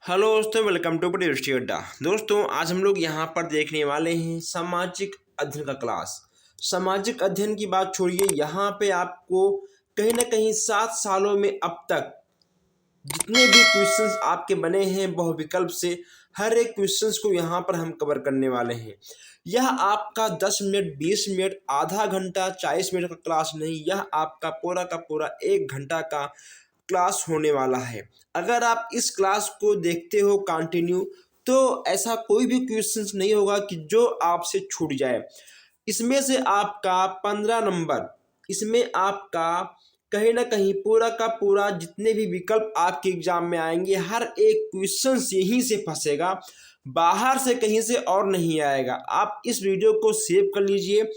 Hello दोस्तों, welcome to university अड्डा। दोस्तों, आज हम लोग यहाँ पर देखने वाले हैं सामाजिक अध्ययन का क्लास। सामाजिक अध्ययन की बात छोड़िए, यहाँ पे आपको कहीं ना कहीं 7 सालों में अब तक जितने भी क्वेश्चंस आपके बने हैं बहुविकल्प से, हर एक क्वेश्चंस को यहाँ पर हम कवर करने वाले हैं। यह आपका 10 मिनट, 20 मिनट, आधा घंटा, 40 मिनट का क्लास नहीं, यह आपका पूरा का पूरा 1 घंटा का क्लास होने वाला है। अगर आप इस क्लास को देखते हो कंटिन्यू, तो ऐसा कोई भी क्वेश्चंस नहीं होगा कि जो आपसे छूट जाए। इसमें से आपका 15 नंबर, इसमें आपका कहीं ना कहीं पूरा का पूरा जितने भी विकल्प आपके एग्जाम में आएंगे, हर एक क्वेश्चन यहीं से फंसेगा, बाहर से कहीं से और नहीं आएगा। आप इस वीडियो को सेव कर लीजिए,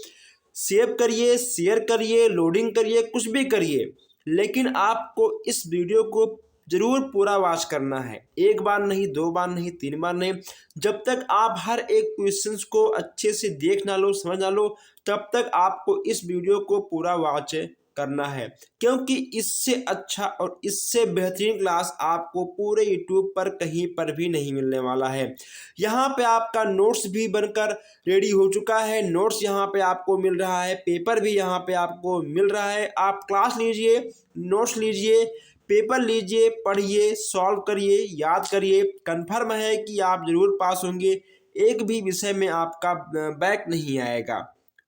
सेव करिए, शेयर करिए, लोडिंग करिए, कुछ भी करिए, लेकिन आपको इस वीडियो को जरूर पूरा वॉच करना है। एक बार नहीं, 2 बार नहीं, 3 बार नहीं, जब तक आप हर एक क्वेश्चंस को अच्छे से देख ना लो, समझ ना लो, तब तक आपको इस वीडियो को पूरा वॉच करना है। क्योंकि इससे अच्छा और इससे बेहतरीन क्लास आपको पूरे यूट्यूब पर कहीं पर भी नहीं मिलने वाला है। यहाँ पे आपका नोट्स भी बनकर रेडी हो चुका है, नोट्स यहाँ पे आपको मिल रहा है, पेपर भी यहाँ पे आपको मिल रहा है। आप क्लास लीजिए, नोट्स लीजिए, पेपर लीजिए, पढ़िए, सॉल्व करिए, याद करिए। कन्फर्म है कि आप जरूर पास होंगे, एक भी विषय में आपका बैक नहीं आएगा।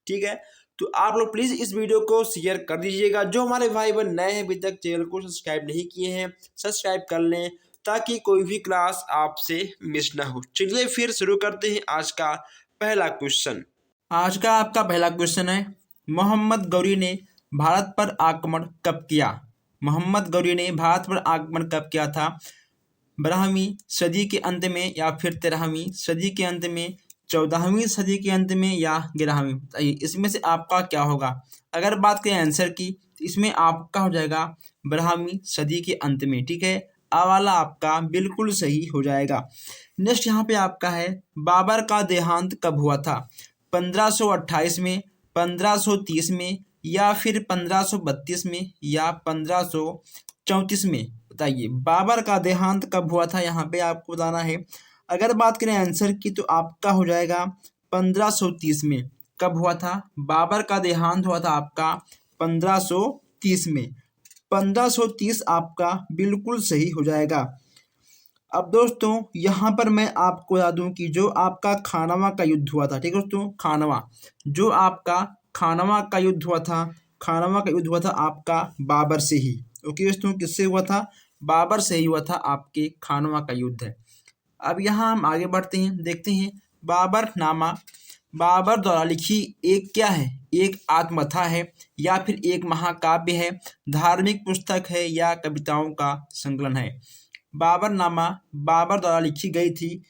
ठीक है, तो आप लोग प्लीज़ इस वीडियो को शेयर कर दीजिएगा। जो हमारे भाई बहन नए हैं, अभी तक चैनल को सब्सक्राइब नहीं किए हैं, सब्सक्राइब कर लें ताकि कोई भी क्लास आपसे मिस ना हो। चलिए फिर शुरू करते हैं आज का पहला क्वेश्चन। आज का आपका पहला क्वेश्चन है, मोहम्मद गौरी ने भारत पर आक्रमण कब किया? मोहम्मद गौरी ने भारत पर आक्रमण कब किया था? 12वीं सदी के अंत में, या फिर 13वीं सदी के अंत में, 14वीं सदी के अंत में, या 11वीं? बताइए इसमें से आपका क्या होगा। अगर बात करें आंसर की, तो इसमें आपका हो जाएगा 12वीं सदी के अंत में। ठीक है, आ वाला आपका बिल्कुल सही हो जाएगा। नेक्स्ट यहाँ पे आपका है, बाबर का देहांत कब हुआ था? 1528 में, 1530 में, या फिर 1532 में, या 1534 में? बताइए बाबर का देहांत कब हुआ था, यहाँ पे आपको बताना है। अगर बात करें आंसर की, तो आपका हो जाएगा 1530 में। कब हुआ था? बाबर का देहांत हुआ था आपका 1530 में। 1530 आपका बिल्कुल सही हो जाएगा। अब दोस्तों यहाँ पर मैं आपको बता दूं कि जो आपका खानवा का युद्ध हुआ था, ठीक है दोस्तों, खानवा, जो आपका खानवा का युद्ध हुआ था, खानवा का युद्ध हुआ था आपका बाबर से ही। ओके दोस्तों, किससे हुआ था? बाबर से ही हुआ था आपके खानवा का युद्ध है। अब यहाँ हम आगे बढ़ते हैं, देखते हैं बाबर नामा बाबर द्वारा लिखी एक क्या है? एक आत्मकथा है, या फिर एक महाकाव्य है, धार्मिक पुस्तक है, या कविताओं का संकलन है? बाबरनामा बाबर द्वारा लिखी गई थी,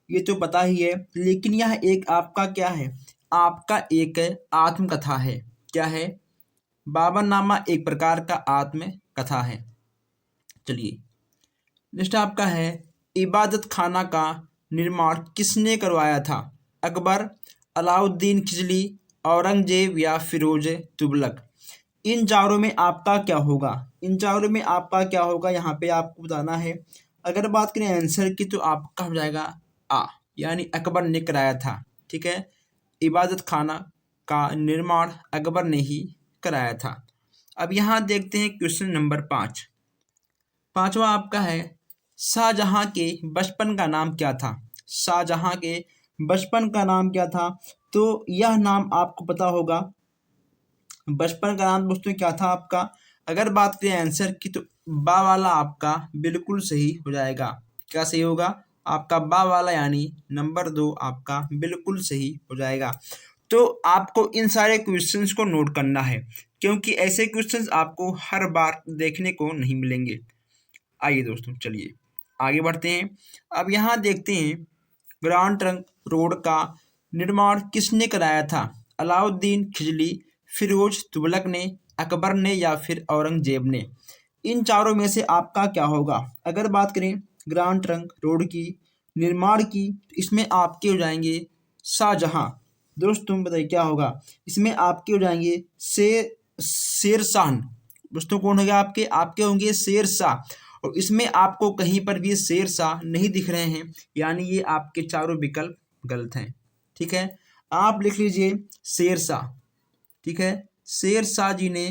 ये तो पता ही है, लेकिन यह एक आपका क्या है? आपका एक आत्मकथा है। क्या है? बाबरनामा एक प्रकार का आत्मकथा है। चलिए नेक्स्ट आपका है, इबादत खाना का निर्माण किसने करवाया था? अकबर, अलाउद्दीन खिलजी, औरंगजेब, या फिरोज तुगलक? इन चारों में आपका क्या होगा? इन चारों में आपका क्या होगा, यहाँ पे आपको बताना है। अगर बात करें आंसर की, तो आपका हो जाएगा आ, यानी अकबर ने कराया था। ठीक है, इबादत खाना का निर्माण अकबर ने ही कराया था। अब यहाँ देखते हैं क्वेश्चन नंबर 5। पांचवा आपका है, शाहजहां के बचपन का नाम क्या था? शाहजहां के बचपन का नाम क्या था? तो यह नाम आपको पता होगा। बचपन का नाम दोस्तों क्या था आपका? अगर बात करें आंसर की, तो बा वाला आपका बिल्कुल सही हो जाएगा। क्या सही होगा? आपका बा वाला, यानी नंबर 2 आपका बिल्कुल सही हो जाएगा। तो आपको इन सारे क्वेश्चंस को नोट करना है, क्योंकि ऐसे क्वेश्चंस आपको हर बार देखने को नहीं मिलेंगे। आइए दोस्तों, चलिए आगे बढ़ते हैं। अब यहाँ देखते हैं, ग्रांड ट्रंक रोड का निर्माण किसने कराया था? अलाउद्दीन खिलजी, फिरोज तुगलक ने, अकबर ने, या फिर औरंगजेब ने? इन चारों में से आपका क्या होगा? अगर बात करें ग्रांड ट्रंक रोड की निर्माण की, तो इसमें आपके हो जाएंगे शाहजहां। दोस्तों बताइए क्या होगा? इसमें आपके हो जाएंगे शेर शाह। दोस्तों कौन हो गया आपके? आपके होंगे शेर शाह। और इसमें आपको कहीं पर भी शेरशाह नहीं दिख रहे हैं, यानी ये आपके चारों विकल्प गलत हैं। ठीक है, आप लिख लीजिए शेरशाह। ठीक है, शेरशाह जी ने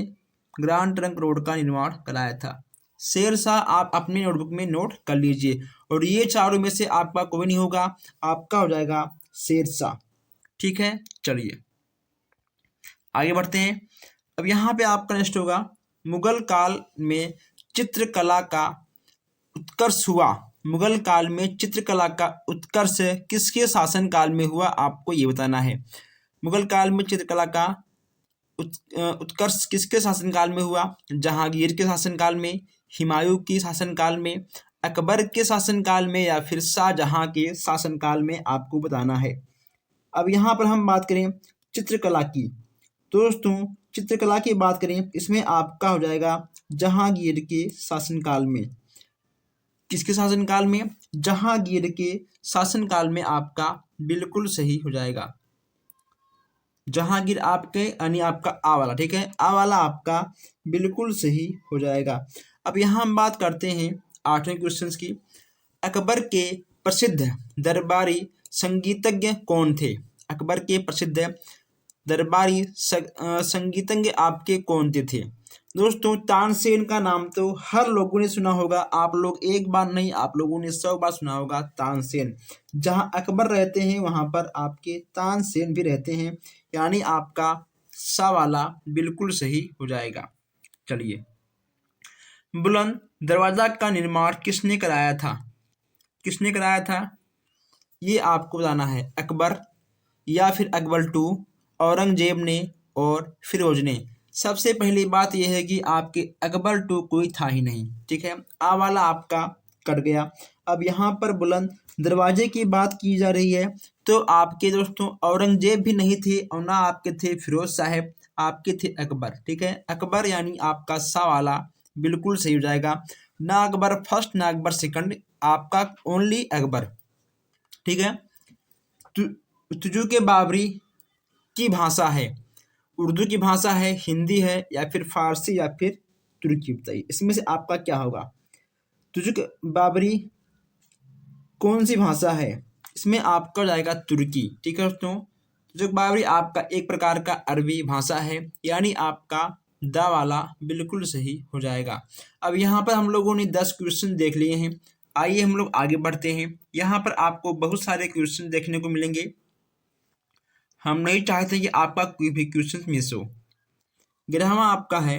ग्रांड ट्रंक रोड का निर्माण कराया था। शेरशाह आप अपने नोटबुक में नोट कर लीजिए, और ये चारों में से आपका कोई नहीं होगा, आपका हो जाएगा शेरशाह। ठीक है, चलिए आगे बढ़ते हैं। अब यहाँ पे आपका नेक्स्ट होगा, मुगल काल में चित्रकला का उत्कर्ष हुआ। मुगल काल में चित्रकला का उत्कर्ष किसके शासन काल में हुआ, आपको ये बताना है। मुगल काल में चित्रकला का उत्कर्ष किसके शासनकाल में हुआ? जहांगीर के शासनकाल में, हुमायूं के शासनकाल में, अकबर के शासनकाल में, या फिर शाहजहां के शासनकाल में, आपको बताना है। अब यहाँ पर हम बात करें चित्रकला की, दोस्तों चित्रकला की बात करें, इसमें आपका हो जाएगा जहांगीर के शासनकाल में। किसके शासनकाल में? जहांगीर के शासनकाल में आपका बिल्कुल सही हो जाएगा। जहांगीर आपके यानी आपका आ वाला, ठीक है, आ वाला आपका बिल्कुल सही हो जाएगा। अब यहाँ हम बात करते हैं 8वें क्वेश्चन की। अकबर के प्रसिद्ध दरबारी संगीतज्ञ कौन थे? अकबर के प्रसिद्ध दरबारी संगीतज्ञ आपके कौन थे? दोस्तों तानसेन का नाम तो हर लोगों ने सुना होगा, आप लोग एक बार नहीं, आप लोगों ने 100 बार सुना होगा तानसेन। जहां अकबर रहते हैं वहां पर आपके तानसेन भी रहते हैं, यानी आपका सा वाला बिल्कुल सही हो जाएगा। चलिए, बुलंद दरवाजा का निर्माण किसने कराया था? किसने कराया था ये आपको बताना है। अकबर, या फिर अकबर टू, औरंगजेब ने, और फिरोज ने। सबसे पहली बात यह है कि आपके अकबर टू कोई था ही नहीं। ठीक है, आ वाला आपका कट गया। अब यहाँ पर बुलंद दरवाजे की बात की जा रही है, तो आपके दोस्तों औरंगजेब भी नहीं थे, और ना आपके थे फिरोज साहब, आपके थे अकबर। ठीक है, अकबर यानी आपका सा वाला बिल्कुल सही हो जाएगा। ना अकबर फर्स्ट, ना अकबर सेकंड, आपका ओनली अकबर। ठीक है, तुजू के बाबरी की भाषा है, उर्दू की भाषा है, हिंदी है, या फिर फारसी, या फिर तुर्की? बताइए इसमें से आपका क्या होगा। तुजुक बाबरी कौन सी भाषा है? इसमें आपका हो जाएगा तुर्की। ठीक है दोस्तों, तुजुक बाबरी आपका एक प्रकार का अरबी भाषा है, यानी आपका दा वाला बिल्कुल सही हो जाएगा। अब यहाँ पर हम लोगों ने 10 क्वेश्चन देख लिए हैं। आइए हम लोग आगे बढ़ते हैं। यहाँ पर आपको बहुत सारे क्वेश्चन देखने को मिलेंगे, हम नहीं चाहते कि आपका कोई भी क्वेश्चन मिस हो। 11वां आपका है,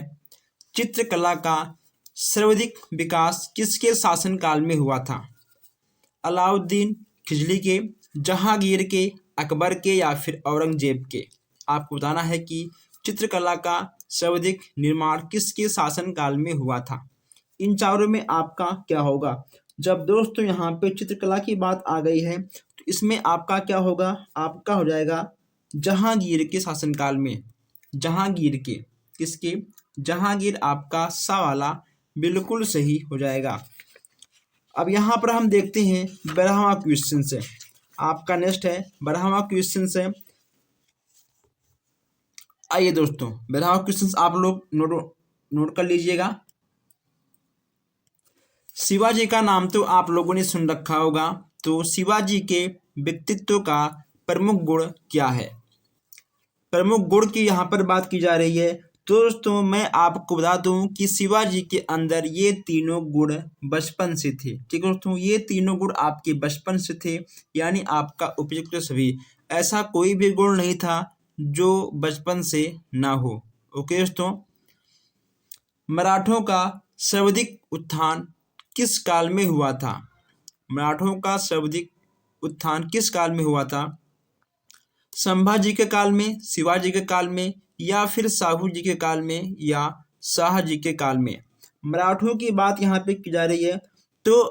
चित्रकला का सर्वाधिक विकास किसके शासनकाल में हुआ था? अलाउद्दीन खिलजी के, जहांगीर के, अकबर के, या फिर औरंगजेब के? आपको बताना है कि चित्रकला का सर्वाधिक निर्माण किसके शासनकाल में हुआ था। इन चारों में आपका क्या होगा? जब दोस्तों यहाँ पे चित्रकला की बात आ गई है, तो इसमें आपका क्या होगा? आपका हो जाएगा जहांगीर के शासनकाल में। जहांगीर के, किसके? जहांगीर आपका सा वाला बिल्कुल सही हो जाएगा। अब यहाँ पर हम देखते हैं 12वां क्वेश्चन से। आपका नेक्स्ट है 12वां क्वेश्चन से। आइए दोस्तों 12वां क्वेश्चन आप लोग नोट कर लीजिएगा। शिवाजी का नाम तो आप लोगों ने सुन रखा होगा, तो शिवाजी के व्यक्तित्व का प्रमुख गुण क्या है? प्रमुख गुण की यहाँ पर बात की जा रही है। तो दोस्तों मैं आपको बता दूं कि शिवाजी के अंदर ये तीनों गुण बचपन से थे। ठीक है दोस्तों, ये तीनों गुण आपके बचपन से थे, यानी आपका उपयुक्त सभी। ऐसा कोई भी गुण नहीं था जो बचपन से ना हो। ओके दोस्तों, मराठों का सर्वाधिक उत्थान किस काल में हुआ था? मराठों का सर्वाधिक उत्थान किस काल में हुआ था? संभाजी के काल में, शिवाजी के काल में, या फिर शाहू जी के काल में, या शाह जी के काल में? मराठों की बात यहाँ पे की जा रही है, तो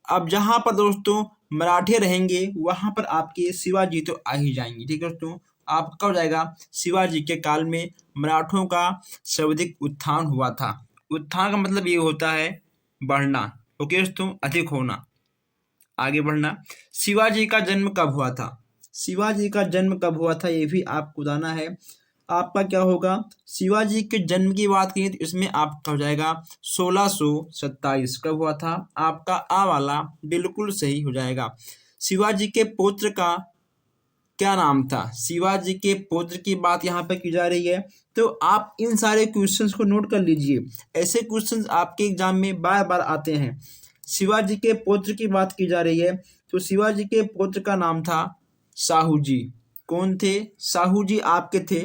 अब जहाँ पर दोस्तों मराठे रहेंगे वहाँ पर आपके शिवाजी तो आ ही जाएंगे। ठीक है दोस्तों, आपका हो जाएगा शिवाजी के काल में मराठों का सर्वाधिक उत्थान हुआ था। उत्थान का मतलब ये होता है बढ़ना। ओके दोस्तों, अधिक होना, आगे बढ़ना। शिवाजी का जन्म कब हुआ था? शिवाजी का जन्म कब हुआ था ये भी आपको बताना है। आपका क्या होगा, शिवाजी के जन्म की बात करें तो इसमें आपका हो जाएगा 1627। कब हुआ था, आपका आ वाला बिल्कुल सही हो जाएगा। शिवाजी के पुत्र का क्या नाम था, शिवाजी के पुत्र की बात यहाँ पे की जा रही है। तो आप इन सारे क्वेश्चंस को नोट कर लीजिए, ऐसे क्वेश्चंस आपके एग्जाम में बार बार आते हैं। शिवाजी के पुत्र की बात की जा रही है, तो शिवाजी के पुत्र का नाम था साहू जी। कौन थे, साहू जी आपके थे।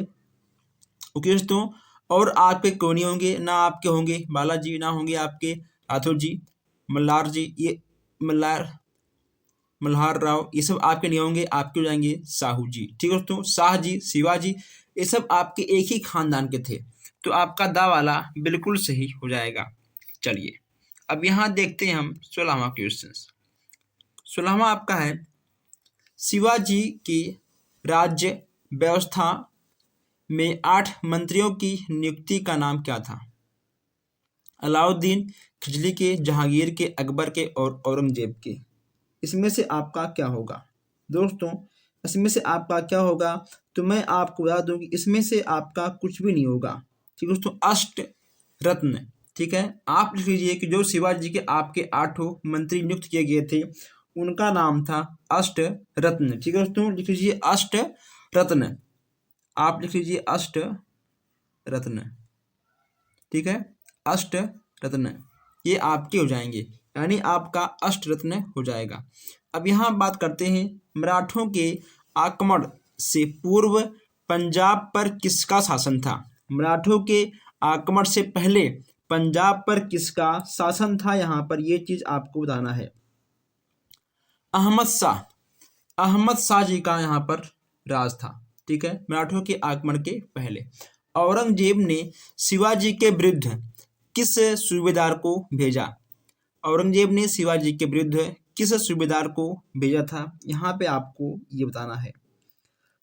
ओके दोस्तों, और आपके कौन नहीं होंगे, ना आपके होंगे बालाजी, ना होंगे आपके राठौर जी, मल्हार जी, ये मल्हार राव, ये सब आपके नहीं होंगे, आपके हो जाएंगे साहू जी। ठीक है दोस्तों, शाह जी, शिवाजी, ये सब आपके एक ही खानदान के थे। तो आपका दा वाला बिल्कुल सही हो जाएगा। चलिए अब यहाँ देखते हैं हम 16वां क्वेश्चन। 16वां आपका है, शिवाजी की राज्य व्यवस्था में 8 मंत्रियों की नियुक्ति का नाम क्या था। अलाउद्दीन खिलजी के, जहांगीर के, अकबर के और औरंगजेब के। इसमें से आपका क्या होगा दोस्तों, इसमें से आपका क्या होगा, तो मैं आपको बता दूं कि इसमें से आपका कुछ भी नहीं होगा। ठीक है दोस्तों, अष्ट रत्न। ठीक है, आप लिख लीजिए कि जो शिवाजी के आपके 8 मंत्री नियुक्त किए गए थे उनका नाम था अष्ट रत्न। ठीक है दोस्तों, लिख लीजिए अष्ट रत्न, आप लिख लीजिए अष्ट रत्न। ठीक है, अष्ट रत्न ये आपके हो जाएंगे, यानी आपका अष्ट रत्न हो जाएगा। अब यहाँ बात करते हैं, मराठों के आक्रमण से पूर्व पंजाब पर किसका शासन था। मराठों के आक्रमण से पहले पंजाब पर किसका शासन था, यहाँ पर ये चीज आपको बताना है। अहमद शाह, अहमद शाह जी का यहाँ पर राज था। ठीक है, मराठों के आक्रमण के पहले। औरंगजेब ने शिवाजी के विरुद्ध किस सूबेदार को भेजा। औरंगजेब ने शिवाजी के विरुद्ध किस सूबेदार को भेजा था, यहाँ पे आपको ये बताना है।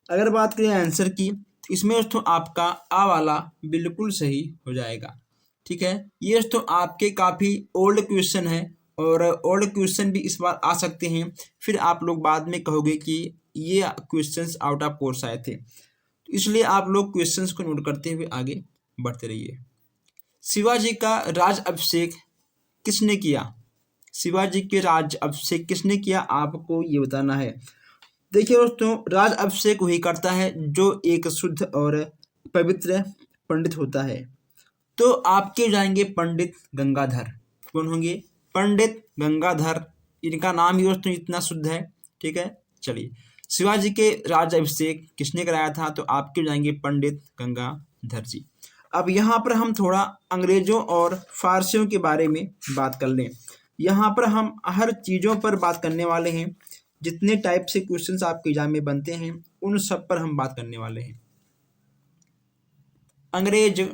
अगर बात करें आंसर की, तो इसमें दोस्तों आपका आ वाला बिल्कुल सही हो जाएगा। ठीक है, ये दोस्तों आपके काफ़ी ओल्ड क्वेश्चन है और ओल्ड क्वेश्चन भी इस बार आ सकते हैं, फिर आप लोग बाद में कहोगे कि ये क्वेश्चंस आउट ऑफ कोर्स आए थे। तो इसलिए आप लोग क्वेश्चंस को नोट करते हुए आगे बढ़ते रहिए। शिवाजी का राज अभिषेक किसने किया। शिवाजी के राज अभिषेक किसने किया, आपको ये बताना है। देखिए दोस्तों, राज अभिषेक वही करता है जो एक शुद्ध और पवित्र पंडित होता है। तो आपके जाएंगे पंडित गंगाधर। कौन होंगे, पंडित गंगाधर, इनका नाम ही दोस्तों इतना शुद्ध है। ठीक है, चलिए शिवाजी के राज अभिषेक किसने कराया था, तो आपके जाएंगे पंडित गंगाधर जी। अब यहाँ पर हम थोड़ा अंग्रेजों और फारसियों के बारे में बात कर लें। यहाँ पर हम हर चीज़ों पर बात करने वाले हैं, जितने टाइप से क्वेश्चंस आपके एग्जाम में बनते हैं उन सब पर हम बात करने वाले हैं। अंग्रेज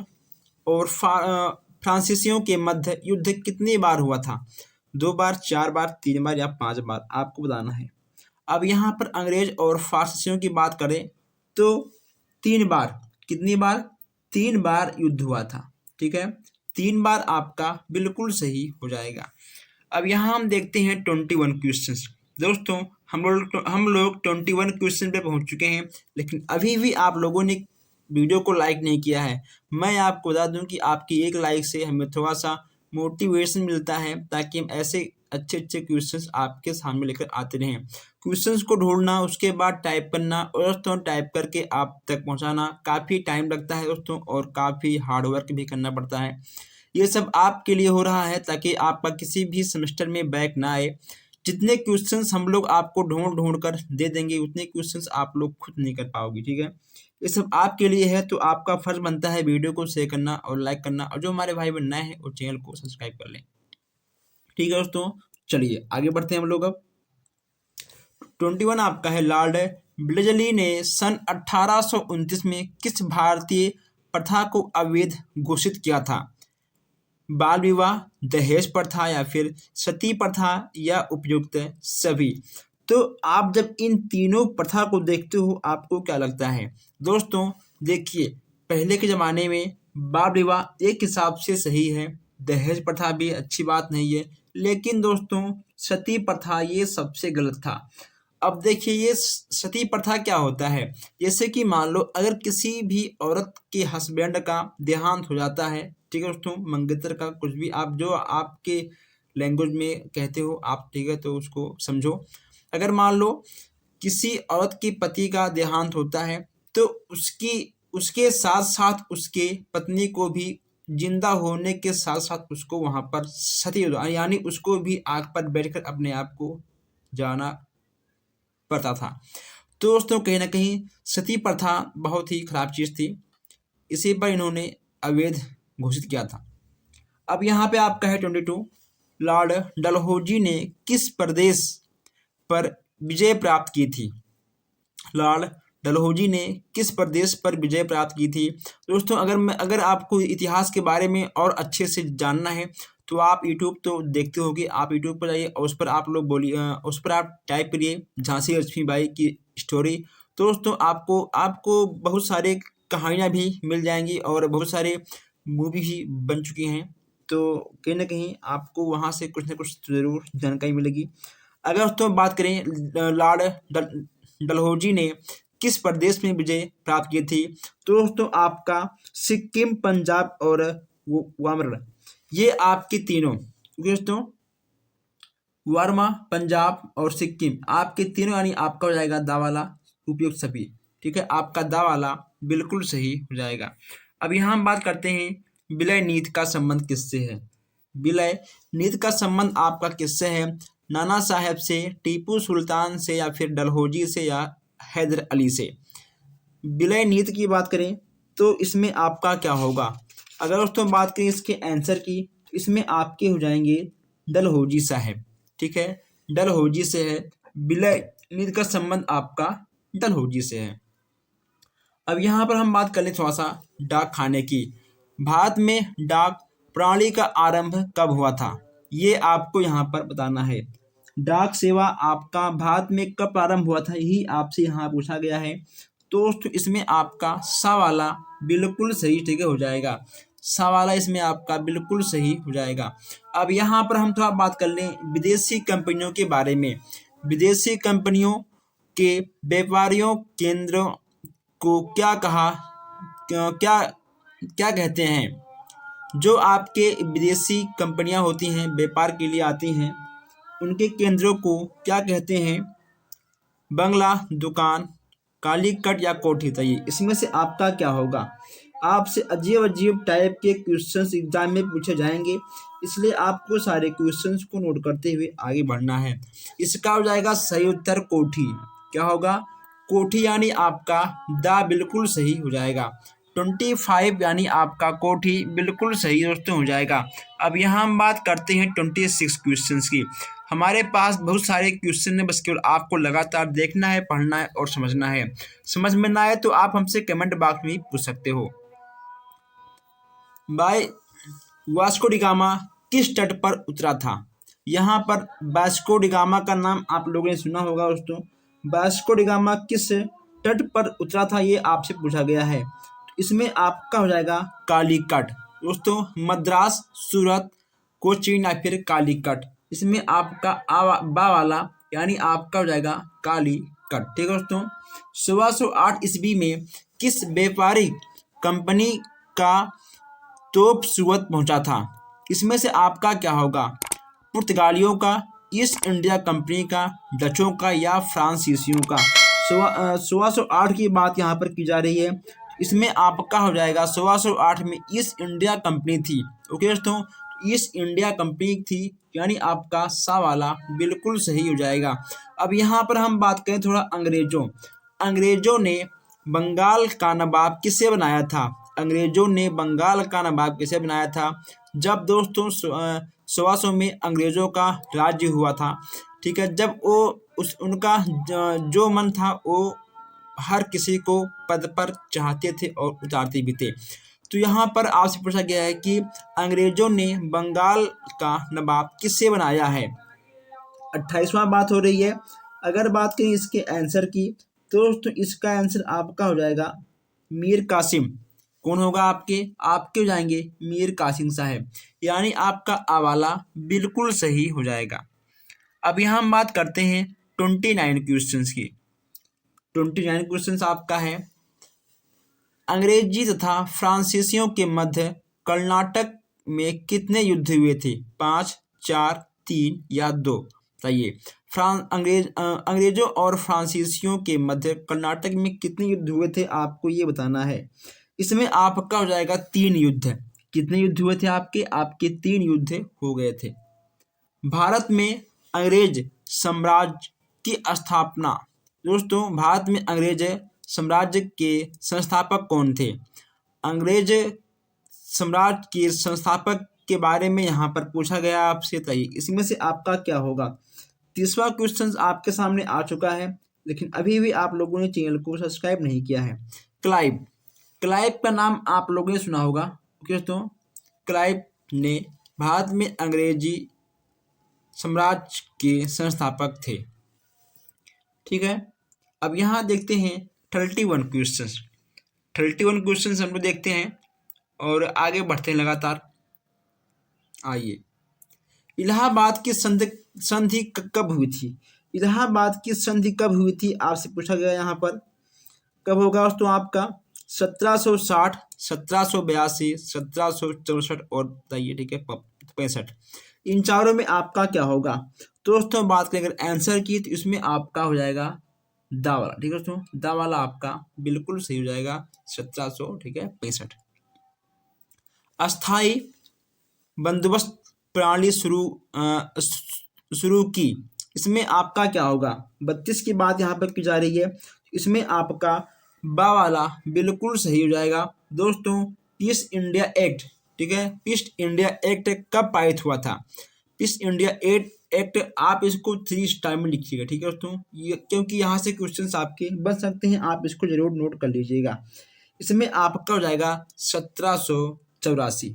और फ्रांसीसियों के मध्य युद्ध कितनी बार हुआ था, 2 बार, 4 बार, 3 बार या 5 बार, आपको बताना है। अब यहाँ पर अंग्रेज और फ्रांसीसियों की बात करें तो 3 बार, कितनी बार, 3 बार युद्ध हुआ था। ठीक है, 3 बार आपका बिल्कुल सही हो जाएगा। अब यहाँ हम देखते हैं 21 क्वेश्चंस। दोस्तों हम लोग 21 क्वेश्चन पे पहुँच चुके हैं, लेकिन अभी भी आप लोगों ने वीडियो को लाइक नहीं किया है। मैं आपको बता दूं कि आपकी एक लाइक से हमें थोड़ा सा मोटिवेशन मिलता है, ताकि हम ऐसे अच्छे अच्छे क्वेश्चंस आपके सामने लेकर आते रहें। क्वेश्चंस को ढूंढना, उसके बाद टाइप करना और दोस्तों टाइप करके आप तक पहुंचाना काफ़ी टाइम लगता है दोस्तों, और काफ़ी हार्ड वर्क भी करना पड़ता है। ये सब आपके लिए हो रहा है ताकि आपका किसी भी सेमेस्टर में बैक ना आए। जितने क्वेश्चंस हम लोग आपको ढूंढ कर दे देंगे उतने क्वेश्चंस आप लोग खुद नहीं कर पाओगे। ठीक है, ये सब आपके लिए है, तो आपका फर्ज बनता है वीडियो को शेयर करना और लाइक करना, और जो हमारे भाई बहन नए हैं वो चैनल को सब्सक्राइब कर लें। ठीक है दोस्तों, चलिए आगे बढ़ते हैं हम लोग। अब 21 आपका है, लॉर्ड ब्लेजली ने सन 1829 में किस भारतीय प्रथा को अवैध घोषित किया था। बाल विवाह, दहेज प्रथा या फिर सती प्रथा या उपयुक्त सभी। तो आप जब इन तीनों प्रथा को देखते हो आपको क्या लगता है। दोस्तों देखिए, पहले के ज़माने में बाल विवाह एक हिसाब से सही है, दहेज प्रथा भी अच्छी बात नहीं है, लेकिन दोस्तों सती प्रथा ये सबसे गलत था। अब देखिए ये सती प्रथा क्या होता है। जैसे कि मान लो अगर किसी भी औरत के हस्बैंड का देहांत हो जाता है, ठीक है दोस्तों, मंगेतर का कुछ भी आप जो आपके लैंग्वेज में कहते हो आप, ठीक है, तो उसको समझो। अगर मान लो किसी औरत के पति का देहांत होता है तो उसकी उसके साथ साथ उसके पत्नी को भी जिंदा होने के साथ साथ उसको वहां पर सती यानी उसको भी आग पर बैठकर अपने आप को जाना पड़ता था। तो दोस्तों कहीं ना कहीं सती प्रथा बहुत ही खराब चीज थी, इसी पर इन्होंने अवैध घोषित किया था। अब यहाँ पे आपका है 22, लॉर्ड डलहौजी ने किस प्रदेश पर विजय प्राप्त की थी। लॉर्ड डलहौजी ने किस प्रदेश पर विजय प्राप्त की थी। दोस्तों अगर आपको इतिहास के बारे में और अच्छे से जानना है तो आप यूट्यूब तो देखते होंगे, आप यूट्यूब पर जाइए और उस पर आप लोग बोलिए, उस पर आप टाइप करिए झांसी लक्ष्मीबाई की स्टोरी। तो दोस्तों आपको आपको बहुत सारे कहानियाँ भी मिल जाएंगी और बहुत सारे मूवी भी बन चुकी हैं, तो कहीं ना कहीं आपको वहाँ से कुछ ना कुछ ज़रूर जानकारी मिलेगी। अगर दोस्तों बात करें लॉर्ड डलहौजी ने किस प्रदेश में विजय प्राप्त की थी, तो दोस्तों आपका सिक्किम, पंजाब और वामरण, ये आपके तीनों दोस्तों, वर्मा, पंजाब और सिक्किम, आपके तीनों यानी आपका हो जाएगा दा वाला उपयुक्त सभी। ठीक है, आपका दा वाला बिल्कुल सही हो जाएगा। अब यहाँ हम बात करते हैं विलय नीति का संबंध किससे है। विलय नीति का संबंध आपका किससे है, नाना साहेब से, टीपू सुल्तान से, या फिर डलहौजी से, या हैदर अली से। विलय नीति की बात करें तो इसमें आपका क्या होगा। अगर दोस्तों बात करें इसके आंसर की तो इसमें आपके हो जाएंगे डलहौजी साहब। ठीक है, डलहौजी से है, विलय नीति का संबंध आपका डलहौजी से है। अब यहाँ पर हम बात कर लें थोड़ा सा डाक खाने की। भारत में डाक प्रणाली का आरंभ कब हुआ था, ये आपको यहाँ पर बताना है। डाक सेवा आपका भारत में कब प्रारंभ हुआ था, यही आपसे यहाँ पूछा गया है। तो दोस्तों इसमें आपका सा वाला बिल्कुल सही, ठीक है, हो जाएगा। सा वाला इसमें आपका बिल्कुल सही हो जाएगा। अब यहाँ पर हम थोड़ा बात कर लें विदेशी कंपनियों के बारे में। विदेशी कंपनियों के व्यापारियों केंद्रों को क्या कहा, क्या क्या क्या कहते हैं। जो आपके विदेशी कंपनियां होती हैं व्यापार के लिए आती हैं, उनके केंद्रों को क्या कहते हैं। बंगला, दुकान, काली कट या कोठी। चाहिए इसमें से आपका क्या होगा। आपसे अजीब अजीब टाइप के क्वेश्चंस एग्जाम में पूछे जाएंगे, इसलिए आपको सारे क्वेश्चंस को नोट करते हुए आगे बढ़ना है। इसका हो जाएगा सही उत्तर कोठी। क्या होगा, कोठी यानी आपका दा बिल्कुल सही हो जाएगा। 25 यानी आपका कोठी बिल्कुल सही दोस्तों हो जाएगा। अब यहाँ हम बात करते हैं 26 क्वेश्चंस की। हमारे पास बहुत सारे क्वेश्चन है, बस केवल आपको लगातार देखना है, पढ़ना है और समझना है। समझ में ना आए तो आप हमसे कमेंट बॉक्स में भी पूछ सकते हो। बाय वास्को डी गामा किस तट पर उतरा था। यहाँ पर वास्को डी गामा का नाम आप लोगों ने सुना होगा दोस्तों। वास्को डी गामा किस तट पर उतरा था, ये आपसे पूछा गया है। इसमें आपका हो जाएगा कालीकट दोस्तों, मद्रास, सूरत, कोचीन या फिर कालीकट। इसमें आपका बा वाला यानी आपका हो जाएगा कालीकट। ठीक है दोस्तों, 1608 ईस्वी में किस व्यापारिक कंपनी का तोप सूरत पहुंचा था। इसमें से आपका क्या होगा, पुर्तगालियों का, ईस्ट इंडिया कंपनी का, डचों का या फ्रांसीसियों का। 1608 की बात यहाँ पर की जा रही है, इसमें आपका हो जाएगा 1608 में ईस्ट इंडिया कंपनी थी। ओके दोस्तों, ईस्ट इंडिया कंपनी थी यानी आपका सा वाला बिल्कुल सही हो जाएगा। अब यहाँ पर हम बात करें थोड़ा अंग्रेजों ने बंगाल का नवाब किसे बनाया था। अंग्रेजों ने बंगाल का नवाब किसे बनाया था। जब दोस्तों 1600 में अंग्रेजों का राज्य हुआ था, ठीक है, जब वो उनका जो मन था वो हर किसी को पद पर चाहते थे और उतारते भी थे। तो यहाँ पर आपसे पूछा गया है कि अंग्रेजों ने बंगाल का नवाब किससे बनाया है। 28वां बात हो रही है। अगर बात करें इसके आंसर की तो दोस्तों इसका आंसर आपका हो जाएगा मीर कासिम। कौन होगा, आपके हो जाएंगे मीर कासिम साहब, यानी आपका आवाला बिल्कुल सही हो जाएगा। अब यहाँ हम बात करते हैं 29 क्वेश्चंस की। 29 क्वेश्चंस आपका है। अंग्रेजी तथा फ्रांसीसियों के मध्य कर्नाटक में कितने युद्ध हुए थे? 5, 4, 3 या 2? बताइए। अंग्रेजों और फ्रांसीसियों के मध्य कर्नाटक में कितने युद्ध हुए थे आपको ये बताना है। इसमें आपका हो जाएगा 3 युद्ध। कितने युद्ध हुए थे आपके? आपके 3 युद्ध हो गए थे। भारत में अंग्रेज साम्राज्य की स्थापना। दोस्तों, भारत में अंग्रेज साम्राज्य के संस्थापक कौन थे? अंग्रेज साम्राज्य के संस्थापक के बारे में यहाँ पर पूछा गया आपसे। बताइए इसमें से आपका क्या होगा। 30वां क्वेश्चन आपके सामने आ चुका है, लेकिन अभी भी आप लोगों ने चैनल को सब्सक्राइब नहीं किया है। क्लाइव। क्लाइव का नाम आप लोगों ने सुना होगा। दोस्तों, क्लाइव ने भारत में अंग्रेजी साम्राज्य के संस्थापक थे। ठीक है, अब यहाँ देखते हैं 31 क्वेश्चन। 31 क्वेश्चन हम लोग देखते हैं और आगे बढ़ते हैं लगातार। आइए, इलाहाबाद की संधि कब हुई थी? इलाहाबाद की संधि कब हुई थी आपसे पूछा गया। यहाँ पर कब होगा दोस्तों आपका? 1760, 1782, 1764 और बताइए। ठीक है, 65। इन चारों में आपका क्या होगा? तो दोस्तों बात करें अगर आंसर की तो इसमें आपका हो जाएगा दा वाला। ठीक है दोस्तों, दा वाला आपका बिल्कुल सही हो जाएगा 1700। ठीक है, 65। अस्थाई बंदोबस्त प्रणाली शुरू की। इसमें आपका क्या होगा? 32 की बात यहाँ पर की जा रही है। इसमें आपका बा वाला बिल्कुल सही हो जाएगा। दोस्तों, पीस इंडिया एक्ट। ठीक है, पीस इंडिया एक्ट कब पारित हुआ था? पीस इंडिया एक्ट आप इसको 3 स्टार में लिखिएगा। ठीक है दोस्तों, ये क्योंकि यहाँ से क्वेश्चंस आपके बन सकते हैं, आप इसको जरूर नोट कर लीजिएगा। इसमें आपका हो जाएगा 1784।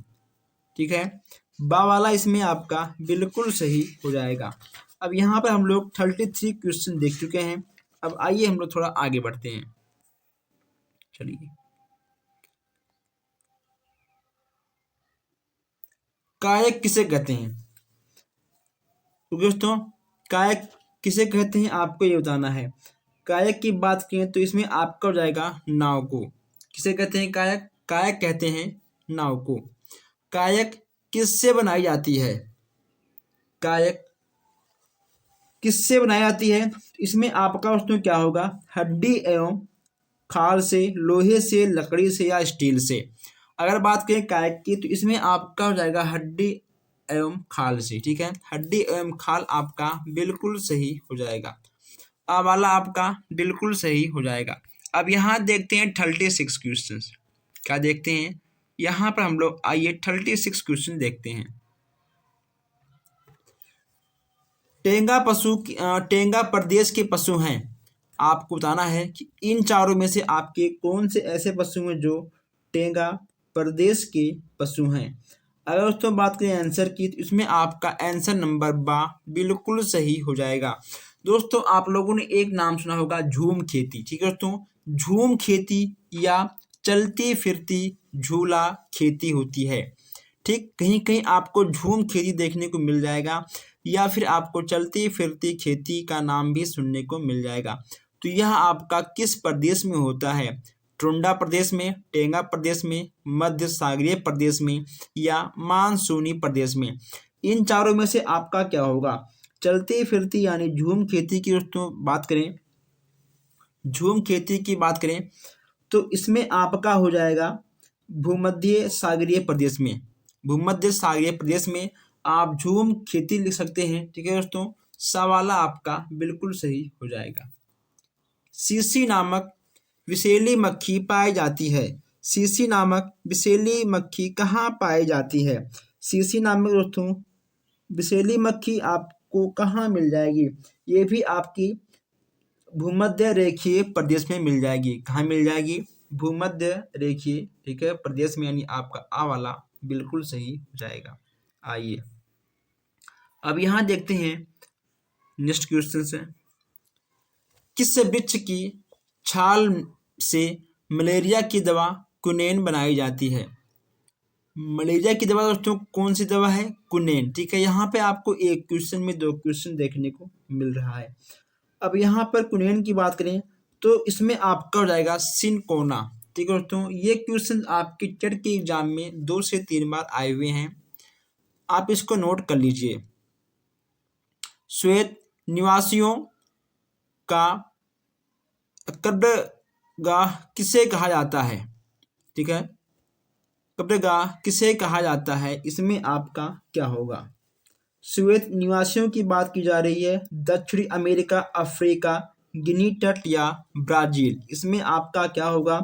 ठीक है, बा वाला इसमें आपका बिल्कुल सही हो जाएगा। अब यहाँ पर हम लोग 33 क्वेश्चन देख चुके हैं। अब आइए हम लोग थोड़ा आगे बढ़ते हैं। चलिए, कायक किसे कहते हैं? तो दोस्तों, कायक किसे कहते हैं आपको ये बताना है। कायक की बात करें तो इसमें आपका हो जाएगा नाव को। किसे कहते हैं कायक? कायक कहते हैं नाव को। कायक किससे बनाई जाती है? कायक किससे बनाई जाती है? इसमें आपका दोस्तों क्या होगा? हड्डी एवं खाल से, लोहे से, लकड़ी से या स्टील से। अगर बात करें कायक की तो इसमें आपका हो जाएगा हड्डी एवं खाल से। ठीक है, हड्डी एवं खाल आपका बिल्कुल सही हो जाएगा। आ वाला आपका बिल्कुल सही हो जाएगा। अब यहाँ देखते हैं 36 क्वेश्चन। क्या देखते हैं यहाँ पर हम लोग? आइए 36 क्वेश्चन देखते हैं। टेंगा प्रदेश के पशु हैं। आपको बताना है कि इन चारों में से आपके कौन से ऐसे पशु हैं जो टेंगा प्रदेश के पशु हैं। अगर दोस्तों बात करें आंसर की तो इसमें आपका आंसर नंबर बा बिल्कुल सही हो जाएगा। दोस्तों, आप लोगों ने एक नाम सुना होगा झूम खेती। ठीक है दोस्तों, झूम खेती या चलती फिरती झूला खेती होती है। ठीक, कहीं कहीं आपको झूम खेती देखने को मिल जाएगा या फिर आपको चलती फिरती खेती का नाम भी सुनने को मिल जाएगा। तो यह आपका किस प्रदेश में होता है? टुंडा प्रदेश में, टेंगा प्रदेश में, मध्य सागरीय प्रदेश में या मानसूनी प्रदेश में। इन चारों में से आपका क्या होगा? चलती फिरती यानी झूम खेती की दोस्तों बात करें, झूम खेती की बात करें तो इसमें आपका हो जाएगा भूमध्य सागरीय प्रदेश में। भूमध्य सागरीय प्रदेश में आप झूम खेती लिख सकते हैं। ठीक है दोस्तों, सवाला आपका बिल्कुल सही हो जाएगा। सीसी नामक विषैली मक्खी पाई जाती है। सीसी नामक विषैली मक्खी कहाँ पाई जाती है? सीसी नामक दोस्तों विषैली मक्खी आपको कहाँ मिल जाएगी? ये भी आपकी भूमध्य रेखीय प्रदेश में मिल जाएगी। कहाँ मिल जाएगी? भूमध्य रेखीय, ठीक है, प्रदेश में, यानी आपका आ वाला बिल्कुल सही हो जाएगा। आइए अब यहाँ देखते हैं नेक्स्ट क्वेश्चन से। किस वृक्ष की छाल से मलेरिया की दवा कुनेन बनाई जाती है? मलेरिया की दवा दोस्तों कौन सी दवा है? कुनेन। ठीक है, यहाँ पे आपको एक क्वेश्चन में 2 क्वेश्चन देखने को मिल रहा है। अब यहाँ पर कुनेन की बात करें तो इसमें आपका हो जाएगा सिनकोना। ठीक है दोस्तों, ये क्वेश्चन आपके टेट के एग्जाम में 2 से 3 बार आए हुए हैं, आप इसको नोट कर लीजिए। श्वेत निवासियों का कब्रगाह किसे कहा जाता है? ठीक है, कब्रगाह किसे कहा जाता है, इसमें आपका क्या होगा? श्वेत निवासियों की बात की जा रही है, दक्षिणी अमेरिका, अफ्रीका, गिनी तट या ब्राजील, इसमें आपका क्या होगा?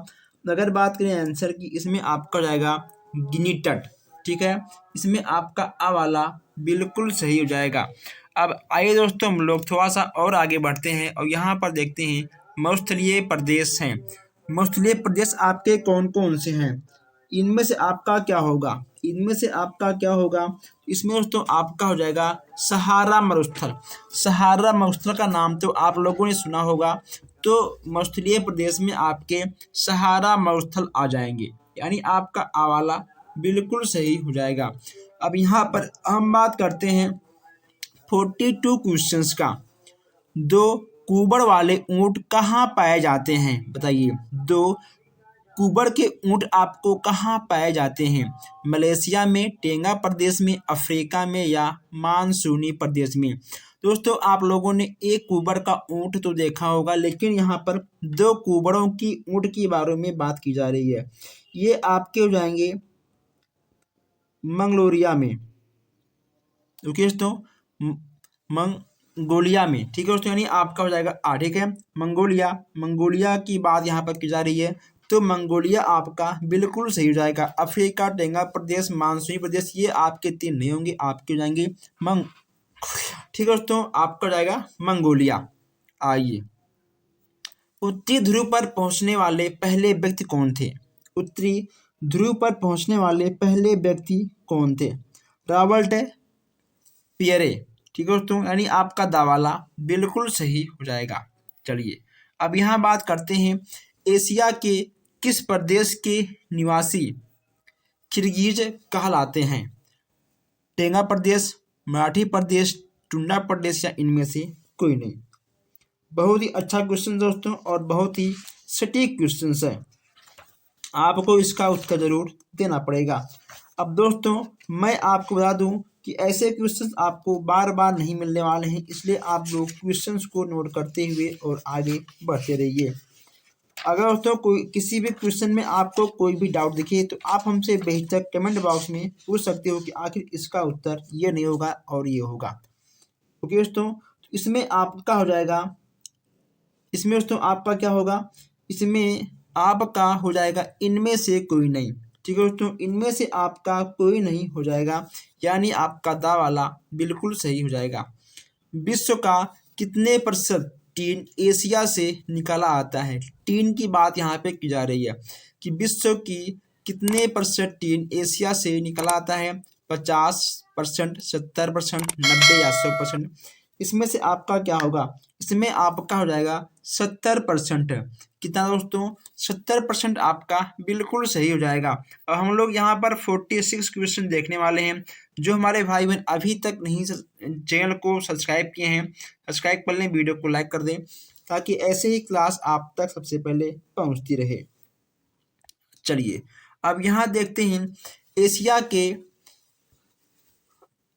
अगर बात करें आंसर की, इसमें आपका जाएगा गिनी तट। ठीक है, इसमें आपका आ वाला बिल्कुल सही हो जाएगा। अब आइए दोस्तों, हम लोग थोड़ा सा और आगे बढ़ते हैं और यहाँ पर देखते हैं मरुस्थलीय प्रदेश हैं। मरुस्थलीय प्रदेश आपके कौन कौन से हैं? इनमें से आपका क्या होगा? इनमें से आपका क्या होगा? इसमें दोस्तों आपका हो जाएगा सहारा मरुस्थल। सहारा मरुस्थल का नाम तो आप लोगों ने सुना होगा, तो मरुस्थलीय प्रदेश में आपके सहारा मरुस्थल आ जाएंगे, यानी आपका आवाला बिल्कुल सही हो जाएगा। अब यहाँ पर हम बात करते हैं 42 क्वेश्चंस का। 2 कुबड़ वाले ऊँट कहाँ पाए जाते हैं? बताइए, 2 कुबड़ के ऊँट आपको कहाँ पाए जाते हैं? मलेशिया में, टेंगा प्रदेश में, अफ्रीका में या मानसूनी प्रदेश में? दोस्तों आप लोगों ने एक कुबड़ का ऊँट तो देखा होगा, लेकिन यहाँ पर 2 कुबड़ों की ऊँट के बारे में बात की जा रही है। ये आपके हो जाएंगे मंगलोरिया में, ओके दोस्तों, मंगोलिया में। ठीक है दोस्तों, यानी आपका हो जाएगा ठीक है, मंगोलिया की बात यहाँ पर की जा रही है, तो मंगोलिया आपका बिल्कुल सही हो जाएगा। अफ्रीका, टेंगा प्रदेश, मानसूनी प्रदेश, ये आपके 3 नहीं होंगे, आपके हो जाएंगे ठीक है दोस्तों, आपका हो जाएगा मंगोलिया। आइए, उत्तरी ध्रुव पर पहुंचने वाले पहले व्यक्ति कौन थे? उत्तरी ध्रुव पर पहुंचने वाले पहले व्यक्ति कौन थे? Robert Pierre. ठीक है दोस्तों, यानी आपका दावाला बिल्कुल सही हो जाएगा। चलिए, अब यहाँ बात करते हैं एशिया के किस प्रदेश के निवासी किर्गिज कहलाते हैं? टेंगा प्रदेश, मराठी प्रदेश, टुंडा प्रदेश या इनमें से कोई नहीं। बहुत ही अच्छा क्वेश्चन दोस्तों, और बहुत ही सटीक क्वेश्चन है, आपको इसका उत्तर जरूर देना पड़ेगा। अब दोस्तों मैं आपको बता दूं कि ऐसे क्वेश्चंस आपको बार बार नहीं मिलने वाले हैं, इसलिए आप लोग क्वेश्चंस को नोट करते हुए और आगे बढ़ते रहिए। अगर दोस्तों कोई किसी भी क्वेश्चन में आपको कोई भी डाउट दिखे तो आप हमसे बेहिचक कमेंट बॉक्स में पूछ सकते हो कि आखिर इसका उत्तर ये नहीं होगा और ये होगा। ओके दोस्तों, इसमें आपका हो जाएगा, इसमें दोस्तों आपका क्या होगा? इसमें आपका हो जाएगा इनमें से कोई नहीं। ठीक है दोस्तों, इनमें से आपका कोई नहीं हो जाएगा, यानी आपका दा वाला बिल्कुल सही हो जाएगा। विश्व का कितने प्रतिशत टीन एशिया से निकाला आता है? टीन की बात यहाँ पे की जा रही है कि विश्व की कितने प्रतिशत टीन एशिया से निकाला आता है? 50%, 70%, 90 या 100%? इसमें से आपका क्या होगा? इसमें आपका हो जाएगा 70%। कितना दोस्तों? 70% आपका बिल्कुल सही हो जाएगा। अब हम लोग यहाँ पर 46 क्वेश्चन देखने वाले हैं। जो हमारे भाई बहन अभी तक नहीं चैनल को सब्सक्राइब किए हैं, सब्सक्राइब कर लें, वीडियो को लाइक कर दें, ताकि ऐसे ही क्लास आप तक सबसे पहले पहुँचती रहे। चलिए, अब यहाँ देखते हैं एशिया के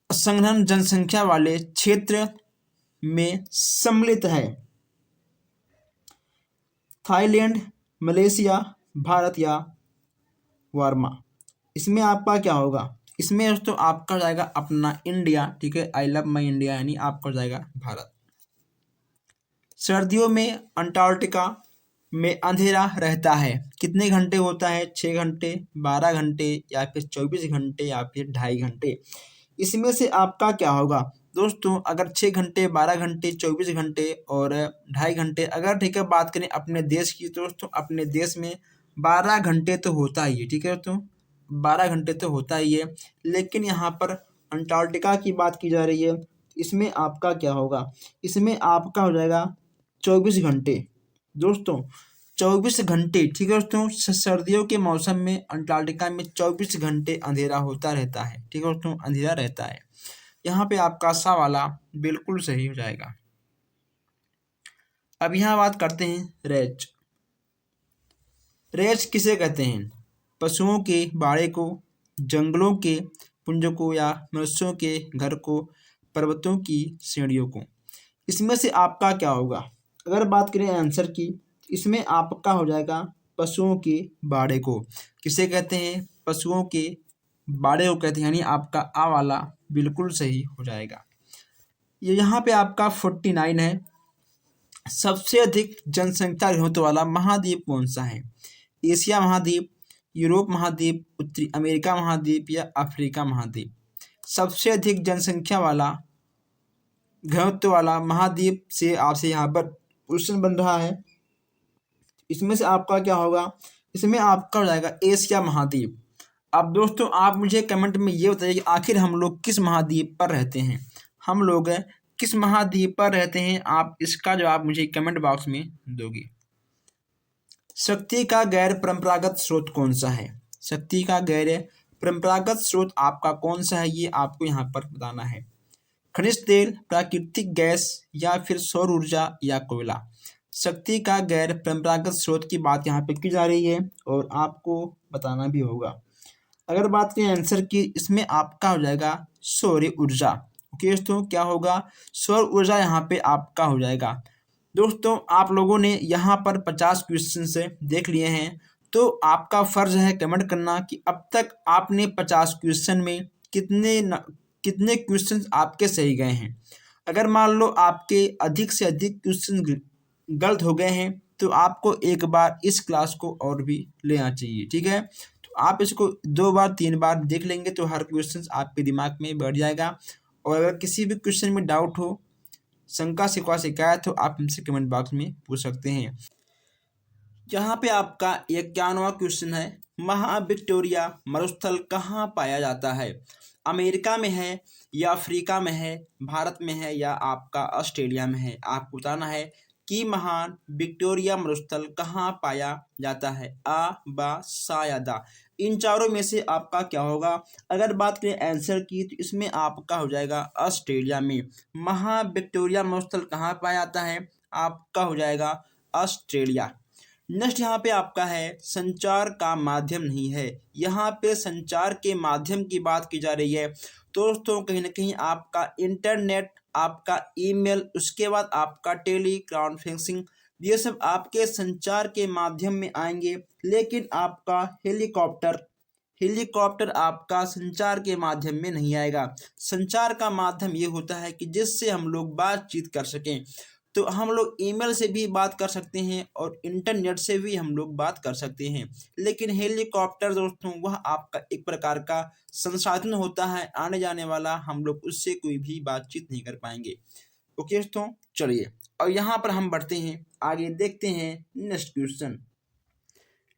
संघनन जनसंख्या वाले क्षेत्र में सम्मिलित है थाईलैंड, मलेशिया, भारत या वर्मा? इसमें आपका क्या होगा? इसमें दोस्तों आपका हो जाएगा अपना इंडिया। ठीक है, आई लव माई इंडिया, यानी आपका हो जाएगा भारत। सर्दियों में अंटार्कटिका में अंधेरा रहता है, कितने घंटे होता है? 6 घंटे, 12 घंटे या फिर 24 घंटे या फिर 2.5 घंटे? इसमें से आपका क्या होगा? दोस्तों अगर 6 घंटे, 12 घंटे, 24 घंटे और 2.5 घंटे, अगर ठीक है बात करें अपने देश की, तो दोस्तों अपने देश में 12 घंटे तो होता ही है। ठीक है दोस्तों, 12 घंटे तो होता ही है, लेकिन यहाँ पर अंटार्कटिका की बात की जा रही है, इसमें आपका क्या होगा? इसमें आपका हो जाएगा 24 घंटे। दोस्तों 24 घंटे, ठीक है दोस्तों, सर्दियों के मौसम में अंटार्कटिका में 24 घंटे अंधेरा होता रहता है। ठीक है दोस्तों, अंधेरा रहता है। यहाँ पे आपका सा वाला बिल्कुल सही हो जाएगा। अब यहाँ बात करते हैं रेंज। रेंज किसे कहते हैं? पशुओं के बाड़े को, जंगलों के पुंज को या मनुष्यों के घर को, पर्वतों की श्रेणियों को। इसमें से आपका क्या होगा? अगर बात करें आंसर की, इसमें आपका हो जाएगा पशुओं के बाड़े को। किसे कहते हैं? पशुओं के बाड़े को कहते हैं, यानी आपका आ वाला बिल्कुल सही हो जाएगा। ये यहाँ पे आपका 49 है। सबसे अधिक जनसंख्या घनत्व वाला महाद्वीप कौन सा है? एशिया महाद्वीप, यूरोप महाद्वीप, उत्तरी अमेरिका महाद्वीप या अफ्रीका महाद्वीप। सबसे अधिक जनसंख्या वाला घनत्व वाला महाद्वीप से आपसे यहाँ पर क्वेश्चन बन रहा है। इसमें से आपका क्या होगा? इसमें आपका हो जाएगा एशिया महाद्वीप। अब दोस्तों आप मुझे कमेंट में ये बताइए कि आखिर हम लोग किस महाद्वीप पर रहते हैं? हम लोग किस महाद्वीप पर रहते हैं? आप इसका जवाब मुझे कमेंट बॉक्स में दोगे। शक्ति का गैर परंपरागत स्रोत कौन सा है? शक्ति का गैर परंपरागत स्रोत आपका कौन सा है, ये आपको यहाँ पर बताना है। खनिज तेल, प्राकृतिक गैस या फिर सौर ऊर्जा या कोयला। शक्ति का गैर परंपरागत स्रोत की बात यहाँ पे की जा रही है और आपको बताना भी होगा। अगर बात करें आंसर की, इसमें आपका हो जाएगा सौर ऊर्जा। ओके दोस्तों, क्या होगा? सौर ऊर्जा यहाँ पे आपका हो जाएगा। दोस्तों आप लोगों ने यहाँ पर 50 क्वेश्चन से देख लिए हैं, तो आपका फर्ज है कमेंट करना कि अब तक आपने 50 क्वेश्चन में कितने क्वेश्चन आपके सही गए हैं। अगर मान लो आपके अधिक से अधिक क्वेश्चन गलत हो गए हैं, तो आपको एक बार इस क्लास को और भी लेना चाहिए, ठीक है। तो आप इसको 2 बार 3 बार देख लेंगे तो हर क्वेश्चन आपके दिमाग में बैठ जाएगा। और अगर किसी भी क्वेश्चन में डाउट हो, शंका शिकवा शिकायत हो, आप हमसे कमेंट बॉक्स में पूछ सकते हैं। यहाँ पे आपका 51वां क्वेश्चन है, महाविक्टोरिया मरुस्थल कहाँ पाया जाता है? अमेरिका में है या अफ्रीका में है, भारत में है या आपका ऑस्ट्रेलिया में है? आपको बताना है कि महान विक्टोरिया मरुस्थल कहाँ पाया जाता है। आ, बा, सा या दा, इन चारों में से आपका क्या होगा? अगर बात करें आंसर की, तो इसमें आपका हो जाएगा ऑस्ट्रेलिया में। महा विक्टोरिया मरुस्थल कहाँ पाया जाता है? आपका हो जाएगा ऑस्ट्रेलिया। नेक्स्ट यहाँ पे आपका है, संचार का माध्यम नहीं है। यहाँ पे संचार के माध्यम की बात की जा रही है। दोस्तों कहीं ना कहीं आपका इंटरनेट, आपका ईमेल, उसके बाद आपका टेली कॉन्फ्रेंसिंग, ये सब आपके संचार के माध्यम में आएंगे। लेकिन आपका हेलीकॉप्टर आपका संचार के माध्यम में नहीं आएगा। संचार का माध्यम ये होता है कि जिससे हम लोग बातचीत कर सकें। तो हम लोग ईमेल से भी बात कर सकते हैं और इंटरनेट से भी हम लोग बात कर सकते हैं। लेकिन हेलीकॉप्टर दोस्तों वह आपका एक प्रकार का संसाधन होता है आने जाने वाला, हम लोग उससे कोई भी बातचीत नहीं कर पाएंगे। ओके दोस्तों, चलिए और यहाँ पर हम बढ़ते हैं आगे, देखते हैं नेक्स्ट क्वेश्चन।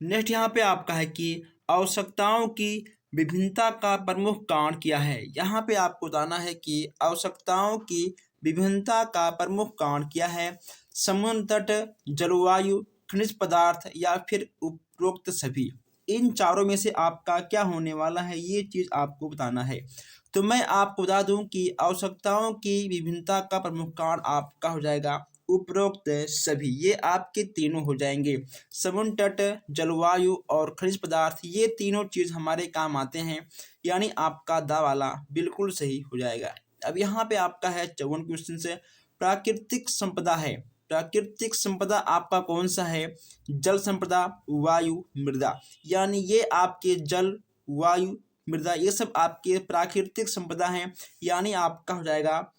नेक्स्ट यहाँ पे आपका है कि आवश्यकताओं की विभिन्नता का प्रमुख कारण क्या है? यहाँ पे आपको बताना है कि आवश्यकताओं की विभिन्नता का प्रमुख कारण क्या है? समुद्र तट, जलवायु, खनिज पदार्थ या फिर उपरोक्त सभी। इन चारों में से आपका क्या होने वाला है, ये चीज़ आपको बताना है। तो मैं आपको बता दूं कि आवश्यकताओं की विभिन्नता का प्रमुख कारण आपका हो जाएगा उपरोक्त सभी। ये आपके तीनों हो जाएंगे, समुद्र तट, जलवायु और खनिज पदार्थ, ये तीनों चीज़ हमारे काम आते हैं। यानी आपका दा वाला बिल्कुल सही हो जाएगा। अब यहाँ पे आपका है 54 क्वेश्चन से, प्राकृतिक संपदा है। प्राकृतिक संपदा आपका कौन सा है? जल संपदा, वायु, मृदा। यानी ये आपके जल, वायु, मृदा, ये सब आपके प्राकृतिक संपदा हैं। यानी आपका हो जाएगा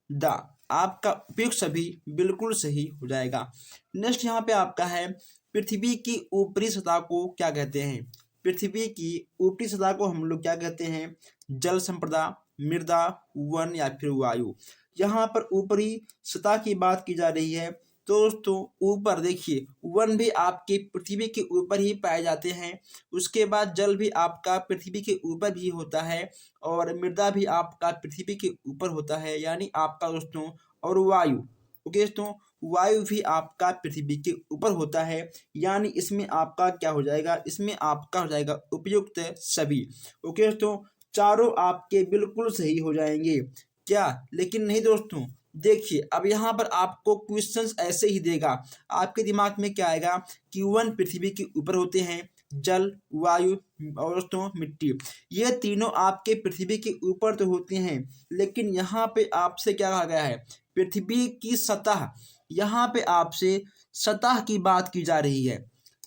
दा, आपका उपयुक्त सभी बिल्कुल सही हो जाएगा। नेक्स्ट यहाँ पे आपका है, पृथ्वी की ऊपरी सतह को क्या कहते हैं? पृथ्वी की ऊपरी सतह को हम लोग क्या कहते हैं? जल संपदा, मृदा, वन या फिर वायु। यहाँ पर ऊपरी सतह की बात की जा रही है। तो दोस्तों ऊपर देखिए, वन भी आपके पृथ्वी के ऊपर ही पाए जाते हैं। उसके बाद जल भी आपका पृथ्वी के ऊपर भी होता है और मृदा भी आपका पृथ्वी के ऊपर होता है। यानी आपका दोस्तों, और वायु, ओके दोस्तों, वायु भी आपका पृथ्वी के ऊपर होता है। यानी इसमें आपका क्या हो जाएगा? इसमें आपका हो जाएगा उपयुक्त सभी। ओके दोस्तों, चारों आपके बिल्कुल सही हो जाएंगे क्या? लेकिन नहीं दोस्तों, देखिए अब यहाँ पर आपको क्वेश्चंस ऐसे ही देगा, आपके दिमाग में क्या आएगा कि वन पृथ्वी के ऊपर होते हैं, जल, वायु और दोस्तों मिट्टी, ये तीनों आपके पृथ्वी के ऊपर तो होते हैं, लेकिन यहाँ पे आपसे क्या कहा गया है, पृथ्वी की सतह, यहाँ पे आपसे सतह की बात की जा रही है,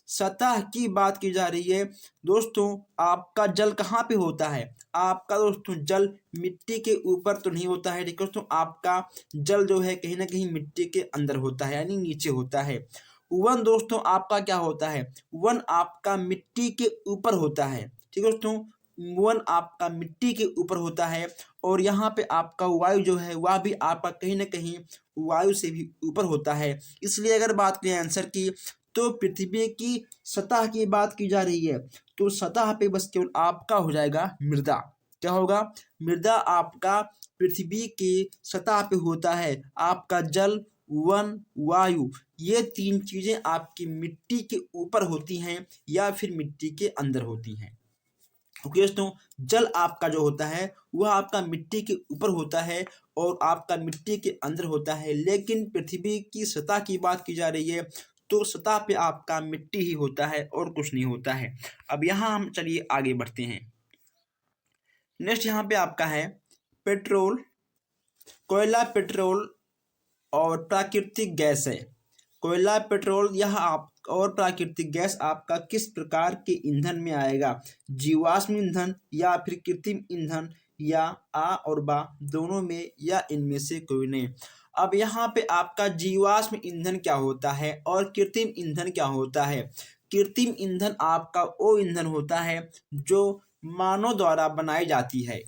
सतह की बात की जा रही है। दोस्तों आपका जल कहाँ पे होता है, आपका दोस्तों जल मिट्टी के ऊपर तो नहीं होता है, ठीक है दोस्तों, आपका जल जो है कहीं ना कहीं मिट्टी के अंदर होता है, यानी नीचे होता है। वन दोस्तों आपका क्या होता है, वन आपका मिट्टी के ऊपर होता है, ठीक है दोस्तों, वन आपका मिट्टी के ऊपर होता है। और यहाँ पे आपका वायु जो है वह भी आपका कहीं ना कहीं वायु से भी ऊपर होता है। इसलिए अगर बात करें आंसर की, तो पृथ्वी की सतह की बात की जा रही है, तो सतह पे बस केवल आपका हो जाएगा मृदा। क्या होगा, मृदा आपका पृथ्वी के सतह पे होता है। आपका जल, वन, वायु, ये तीन चीजें आपकी मिट्टी के ऊपर होती हैं या फिर मिट्टी के अंदर होती हैं। ओके दोस्तों, जल आपका जो होता है वह आपका मिट्टी के ऊपर होता है और आपका मिट्टी के अंदर होता है, लेकिन पृथ्वी की सतह की बात की जा रही है तो सतह पे आपका मिट्टी ही होता है और कुछ नहीं होता है। अब यहाँ हम चलिए आगे बढ़ते हैं। नेक्स्ट यहाँ पे आपका है पेट्रोल, कोयला, पेट्रोल और प्राकृतिक गैस है। कोयला, पेट्रोल यह आप और प्राकृतिक गैस आपका किस प्रकार के ईंधन में आएगा, जीवाश्म ईंधन या फिर कृत्रिम ईंधन, या आ और बा दोनों में, या इनमें से कोई नहीं। अब यहाँ पे आपका जीवाश्म ईंधन क्या होता है और कृत्रिम ईंधन क्या होता है। कृत्रिम ईंधन आपका वो ईंधन होता है जो मानव द्वारा बनाई जाती है,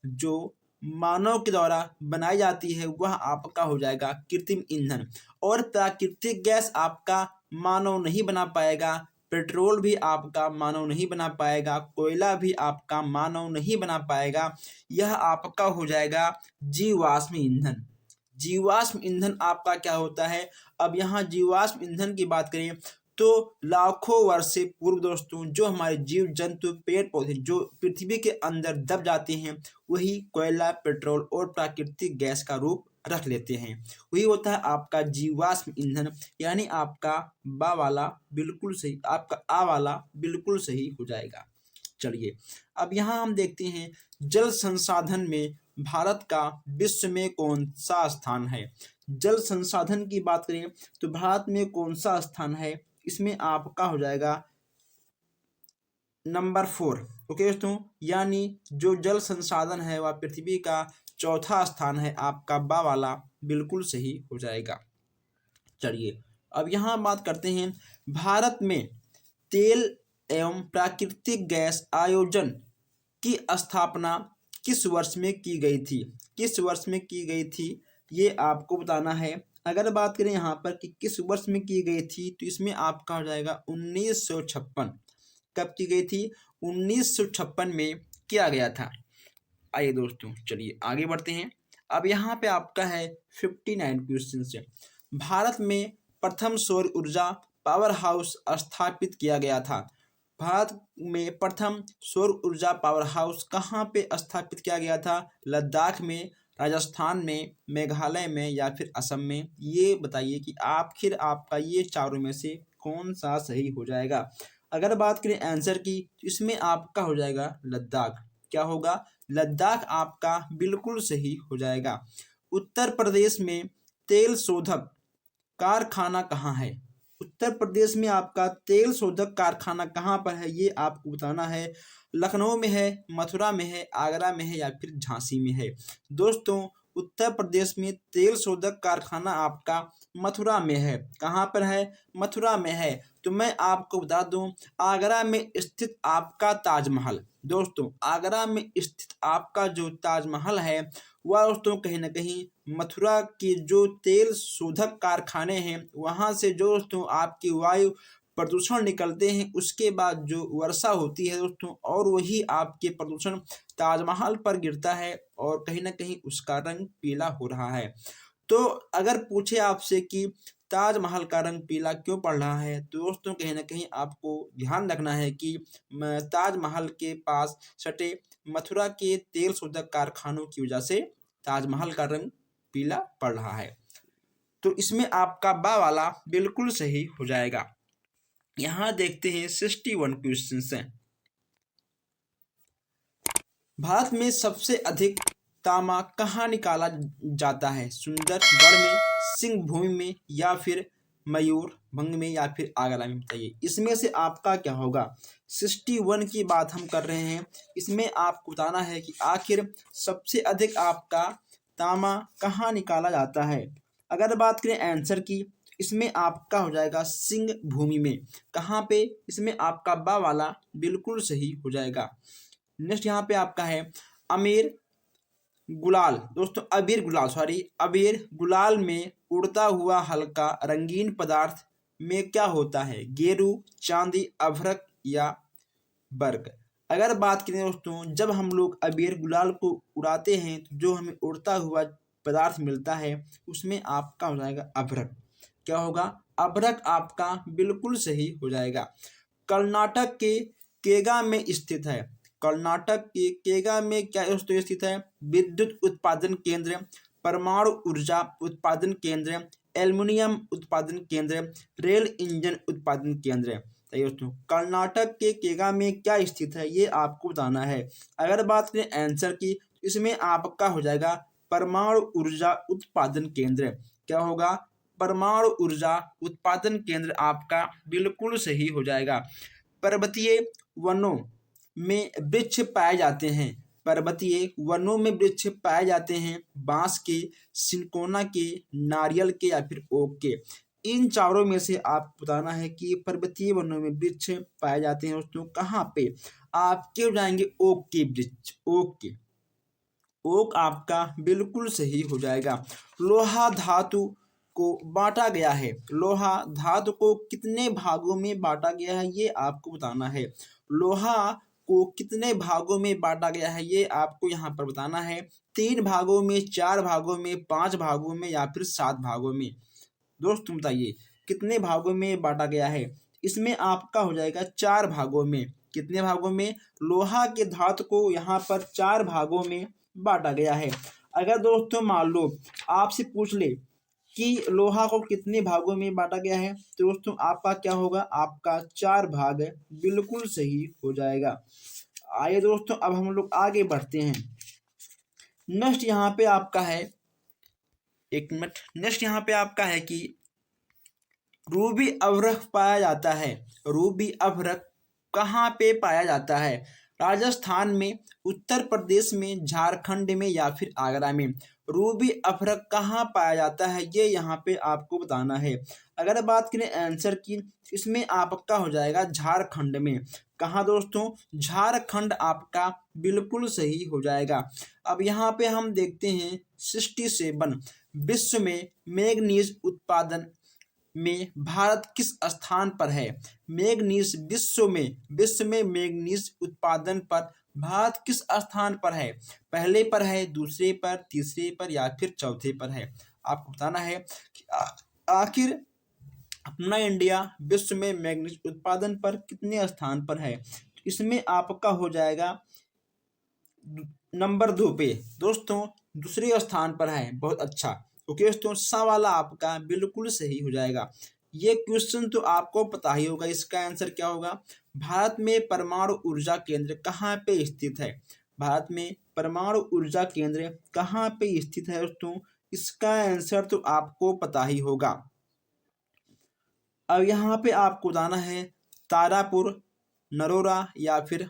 जो मानव के द्वारा बनाई जाती है वह आपका हो जाएगा कृत्रिम ईंधन। और प्राकृतिक गैस आपका मानव नहीं बना पाएगा, पेट्रोल भी आपका मानव नहीं बना पाएगा, कोयला भी आपका मानव नहीं बना पाएगा, यह आपका हो जाएगा जीवाश्म ईंधन। जीवाश्म ईंधन आपका क्या होता है, अब यहाँ जीवाश्म ईंधन की बात करें तो लाखों वर्ष से पूर्व दोस्तों जो हमारे जीव जंतु पेड़ पौधे जो पृथ्वी के अंदर दब जाते हैं वही कोयला, पेट्रोल और प्राकृतिक गैस का रूप रख लेते हैं, वही होता है आपका जीवाश्म ईंधन। यानी आपका बा वाला बिल्कुल सही, आपका आ वाला बिल्कुल सही हो जाएगा। चलिए अब यहाँ हम देखते हैं जल संसाधन में भारत का विश्व में कौन सा स्थान है। जल संसाधन की बात करें तो भारत में कौन सा स्थान है, इसमें आपका हो जाएगा नंबर 4। ओके दोस्तों, यानी जो जल संसाधन है वह पृथ्वी का चौथा स्थान है, आपका बा वाला बिल्कुल सही हो जाएगा। चलिए अब यहाँ बात करते हैं भारत में तेल एवं प्राकृतिक गैस आयोजन की स्थापना किस वर्ष में की गई थी, किस वर्ष में की गई थी ये आपको बताना है। अगर बात करें यहाँ पर कि किस वर्ष में की गई थी तो इसमें आपका हो जाएगा 1956। कब की गई थी, 1956 में किया गया था। आइए दोस्तों चलिए आगे बढ़ते हैं। अब यहाँ पे आपका है 59 क्वेश्चन से, भारत में प्रथम सौर ऊर्जा पावर हाउस स्थापित किया गया था। भारत में प्रथम सौर ऊर्जा पावर हाउस कहाँ पे स्थापित किया गया था, लद्दाख में, राजस्थान में, मेघालय में या फिर असम में। ये बताइए कि आखिर आपका ये चारों में से कौन सा सही हो जाएगा। अगर बात करें आंसर की तो इसमें आपका हो जाएगा लद्दाख। क्या होगा, लद्दाख आपका बिल्कुल सही हो जाएगा। उत्तर प्रदेश में तेल शोधक कारखाना कहाँ है, उत्तर प्रदेश में आपका तेल शोधक कारखाना कहाँ पर है ये आपको बताना है। लखनऊ में है, मथुरा में है, आगरा में है या फिर झांसी में है। दोस्तों उत्तर प्रदेश में तेल शोधक कारखाना आपका मथुरा में है। कहाँ पर है, मथुरा में है। तो मैं आपको बता दूं आगरा में स्थित आपका ताजमहल, दोस्तों आगरा में स्थित आपका जो ताजमहल है वह दोस्तों कहीं ना कहीं मथुरा के जो तेल शोधक कारखाने हैं वहाँ से जो दोस्तों आपकी वायु प्रदूषण निकलते हैं उसके बाद जो वर्षा होती है दोस्तों और वही आपके प्रदूषण ताजमहल पर गिरता है और कहीं ना कहीं उसका रंग पीला हो रहा है। तो अगर पूछे आपसे कि ताजमहल का रंग पीला क्यों पड़ रहा है तो दोस्तों कहीं ना कहीं आपको ध्यान रखना है कि ताजमहल के पास सटे मथुरा के तेल शोधक कारखानों की वजह से ताजमहल का रंग पीला पड़ रहा है। तो इसमें आपका बा वाला बिल्कुल सही हो जाएगा। यहाँ देखते हैं 61 क्वेश्चन हैं। भारत में सबसे अधिक तांबा कहाँ निकाला जाता है? सुंदरगढ़ में, सिंहभूमि में, या फिर मयूरभंज में, या फिर आगरा में? बताइए इसमें से आपका क्या होगा। 61 की बात हम कर रहे हैं। इसमें आपको बताना है कि आखिर सबसे अधिक आपका तांबा कहाँ निकाला जाता है। अगर बात करें आंसर की, इसमें आपका हो जाएगा सिंहभूमि में। कहाँ पे? इसमें आपका बा वाला बिल्कुल सही हो जाएगा। नेक्स्ट यहाँ पे आपका है अमीर गुलाल। दोस्तों अबीर गुलाल में उड़ता हुआ हल्का रंगीन पदार्थ में क्या होता है? गेरू, चांदी, अभ्रक या बर्ग? अगर बात करें दोस्तों, जब हम लोग अबीर गुलाल को उड़ाते हैं तो जो हमें उड़ता हुआ पदार्थ मिलता है उसमें आपका हो जाएगा अभ्रक। क्या होगा? अभ्रक आपका बिल्कुल सही हो जाएगा। कर्नाटक के केगा में स्थित है। कर्नाटक के केगा में क्या दोस्तों स्थित है? विद्युत उत्पादन केंद्र, परमाणु ऊर्जा उत्पादन केंद्र, एल्युमिनियम उत्पादन केंद्र, रेल इंजन उत्पादन केंद्र। तो दोस्तों कर्नाटक के केगा में क्या स्थित है ये आपको बताना है। अगर बात करें आंसर की, इसमें आपका हो जाएगा परमाणु ऊर्जा उत्पादन केंद्र। क्या होगा? परमाणु ऊर्जा उत्पादन केंद्र आपका बिल्कुल सही हो जाएगा। पर्वतीय वनों में वृक्ष पाए जाते हैं। पर्वतीय वनों में वृक्ष पाए जाते हैं बांस के, सिनकोना के, नारियल के, या फिर ओक के। इन चारों में से आप बताना है कि पर्वतीय वनों में वृक्ष पाए जाते हैं दोस्तों कहाँ पे। आपके हो जाएंगे ओक के वृक्ष, ओक के। ओक आपका बिल्कुल सही हो जाएगा। लोहा धातु को बांटा गया है। लोहा धातु को कितने भागों में बांटा गया है ये आपको बताना है। लोहा को कितने भागों में बांटा गया है ये आपको यहाँ पर बताना है। 3 भागों में, 4 भागों में, 5 भागों में, या फिर 7 भागों में? दोस्त बताइए कितने भागों में बांटा गया है। इसमें आपका हो जाएगा 4 भागों में। कितने भागों में? लोहा के धातु को यहाँ पर 4 भागों में बांटा गया है। अगर दोस्तों मान लो आपसे पूछ ले कि लोहा को कितने भागों में बांटा गया है, तो दोस्तों आपका क्या होगा? आपका 4 भाग बिल्कुल सही हो जाएगा। आइए दोस्तों अब हम लोग आगे बढ़ते हैं। नेक्स्ट यहाँ पे आपका है, एक मिनट, नेक्स्ट यहाँ पे आपका है कि रूबी अभ्रक पाया जाता है। रूबी अभ्रक कहाँ पे पाया जाता है? राजस्थान में, उत्तर प्रदेश में, झारखंड में, या फिर आगरा में? रूबी अभ्रक कहाँ पाया जाता है ये यहाँ पे आपको बताना है। अगर बात करें आंसर की, इसमें आपका हो जाएगा झारखंड में। कहाँ दोस्तों? झारखंड आपका बिल्कुल सही हो जाएगा। अब यहाँ पे हम देखते हैं 67 विश्व में मैग्नीज उत्पादन में भारत किस स्थान पर है? मैग्नीज विश्व में मैग्नीज उत्पादन पर भारत किस स्थान पर है? पहले पर है, दूसरे पर, तीसरे पर, या फिर चौथे पर है? आपको बताना है कि आखिर अपना इंडिया विश्व में मैग्नीज उत्पादन पर कितने स्थान पर है। इसमें आपका हो जाएगा नंबर 2 पे। दोस्तों दूसरे स्थान पर है। बहुत अच्छा। ओके दोस्तों, सा वाला आपका बिल्कुल सही हो जाएगा। ये क्वेश्चन तो आपको पता ही होगा, इसका आंसर क्या होगा। भारत में परमाणु ऊर्जा केंद्र कहाँ पे स्थित है? भारत में परमाणु ऊर्जा केंद्र कहाँ पे स्थित है दोस्तों? इसका आंसर तो आपको पता ही होगा। अब यहाँ पे आपको बताना है तारापुर, नरोरा, या फिर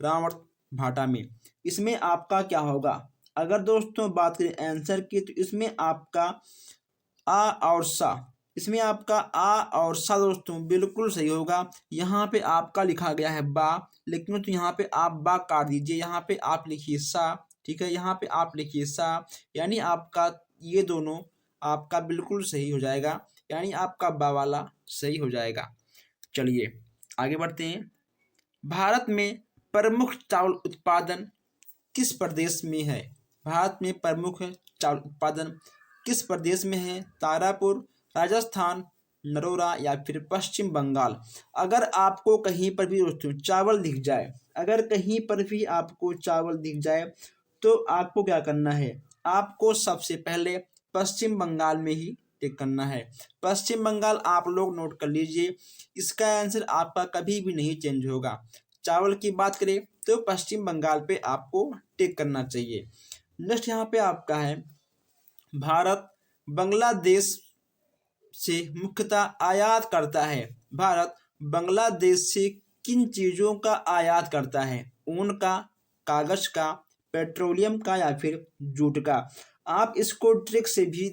रावण भाटा में। इसमें आपका क्या होगा? अगर दोस्तों बात करें आंसर की, तो इसमें आपका आ और सा, इसमें आपका आ और सा दोस्तों बिल्कुल सही होगा। यहाँ पे आपका लिखा गया है बा, लेकिन तो यहाँ पे आप बा काट दीजिए, यहाँ पे आप लिखिए सा। ठीक है, यहाँ पे आप लिखिए सा, यानी आपका ये दोनों आपका बिल्कुल सही हो जाएगा, यानी आपका बा वाला सही हो जाएगा। चलिए आगे बढ़ते हैं। भारत में प्रमुख चावल उत्पादन किस प्रदेश में है? भारत में प्रमुख चावल उत्पादन किस प्रदेश में है? तारापुर, राजस्थान, नरोरा, या फिर पश्चिम बंगाल? अगर आपको कहीं पर भी दोस्तों चावल दिख जाए, अगर कहीं पर भी आपको चावल दिख जाए, तो आपको क्या करना है? आपको सबसे पहले पश्चिम बंगाल में ही टिक करना है। पश्चिम बंगाल आप लोग नोट कर लीजिए, इसका आंसर आपका कभी भी नहीं चेंज होगा। चावल की बात करें तो पश्चिम बंगाल पे आपको टिक करना चाहिए। नेक्स्ट यहाँ पे आपका है, भारत बांग्लादेश से मुख्यतः आयात करता है। भारत बांग्लादेश से किन चीज़ों का आयात करता है? ऊन का, कागज का, पेट्रोलियम का या फिर जूट का? आप इसको ट्रिक से भी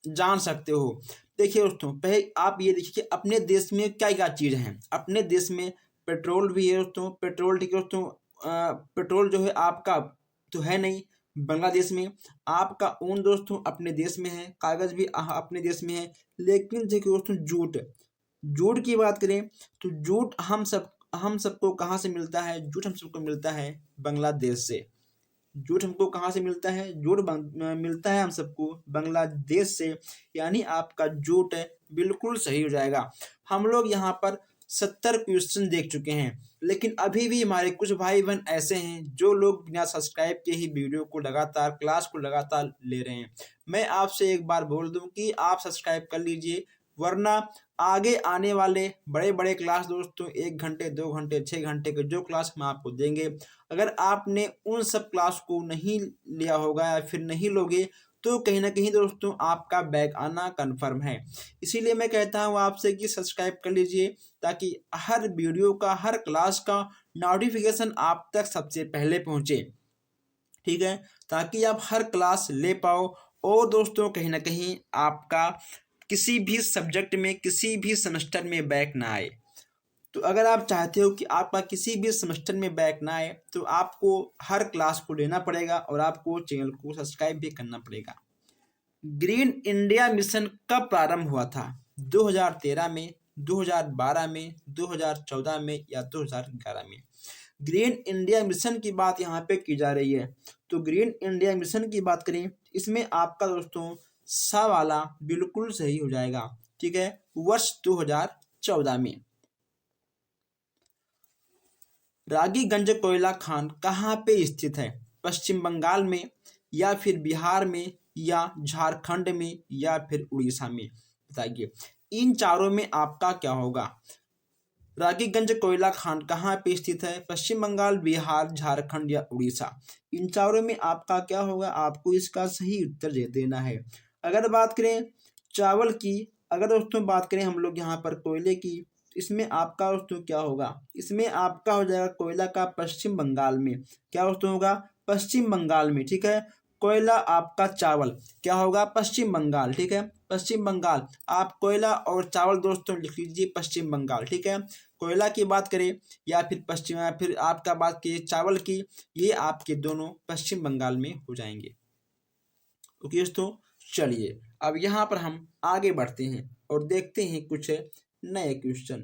जान सकते हो। देखिए दोस्तों, पहले आप ये देखिए कि अपने देश में क्या क्या चीज़ हैं। अपने देश में पेट्रोल भी है दोस्तों, पेट्रोल ठीक है दोस्तों। पेट्रोल जो है आपका तो है नहीं बांग्लादेश में। आपका ऊन दोस्तों अपने देश में है, कागज़ भी अपने देश में है। लेकिन देखिए दोस्तों, जूट, जूट की बात करें तो जूट हम सबको कहाँ से मिलता है? जूट हम सबको मिलता है बांग्लादेश से। जूट हमको कहाँ से मिलता है? जूट मिलता है हम सबको बांग्लादेश से, यानी आपका जूट बिल्कुल सही हो जाएगा। हम लोग यहाँ पर 70 क्वेश्चन देख चुके हैं, लेकिन अभी भी हमारे कुछ भाई बहन ऐसे हैं जो लोग बिना सब्सक्राइब के ही वीडियो को लगातार, क्लास को लगातार ले रहे हैं। मैं आपसे एक बार बोल दूं कि आप सब्सक्राइब कर लीजिए, वरना आगे आने वाले बड़े बड़े क्लास दोस्तों 1 घंटे, 2 घंटे, 6 घंटे के जो क्लास हम आपको देंगे, अगर आपने उन सब क्लास को नहीं लिया होगा या फिर नहीं लोगे तो कहीं ना कहीं दोस्तों आपका बैक आना कन्फर्म है। इसीलिए मैं कहता हूँ आपसे कि सब्सक्राइब कर लीजिए, ताकि हर वीडियो का, हर क्लास का नोटिफिकेशन आप तक सबसे पहले पहुँचे, ठीक है, ताकि आप हर क्लास ले पाओ और दोस्तों कहीं ना कहीं आपका किसी भी सब्जेक्ट में, किसी भी सेमेस्टर में बैक ना आए। तो अगर आप चाहते हो कि आपका किसी भी सेमेस्टर में बैक ना आए तो आपको हर क्लास को लेना पड़ेगा और आपको चैनल को सब्सक्राइब भी करना पड़ेगा। ग्रीन इंडिया मिशन कब प्रारंभ हुआ था? 2013 में, 2012 में, 2014 में या 2011 में? ग्रीन इंडिया मिशन की बात यहाँ पे की जा रही है। तो ग्रीन इंडिया मिशन की बात करें, इसमें आपका दोस्तों सा वाला बिल्कुल सही हो जाएगा, ठीक है, वर्ष 2014 में। रागीगंज कोयला खान कहाँ पे स्थित है? पश्चिम बंगाल में या फिर बिहार में या झारखंड में या फिर उड़ीसा में? बताइए, इन चारों में आपका क्या होगा? रागीगंज कोयला खान कहाँ पे स्थित है? पश्चिम बंगाल, बिहार, झारखंड या उड़ीसा? इन चारों में आपका क्या होगा? आपको इसका सही उत्तर दे देना है। अगर बात करें चावल की, अगर दोस्तों बात करें हम लोग यहाँ पर कोयले की, इसमें आपका दोस्तों क्या होगा? इसमें आपका हो जाएगा कोयला का पश्चिम बंगाल में। क्या दोस्तों होगा? पश्चिम बंगाल में, ठीक है। कोयला आपका चावल क्या होगा? पश्चिम बंगाल, ठीक है, पश्चिम बंगाल। आप कोयला और चावल दोस्तों लिख लीजिए पश्चिम बंगाल, ठीक है। कोयला की बात करें या फिर पश्चिम, या फिर आपका बात की चावल की, ये आपके दोनों पश्चिम बंगाल में हो जाएंगे। ओके दोस्तों, चलिए अब यहाँ पर हम आगे बढ़ते हैं और देखते हैं कुछ नए क्वेश्चन।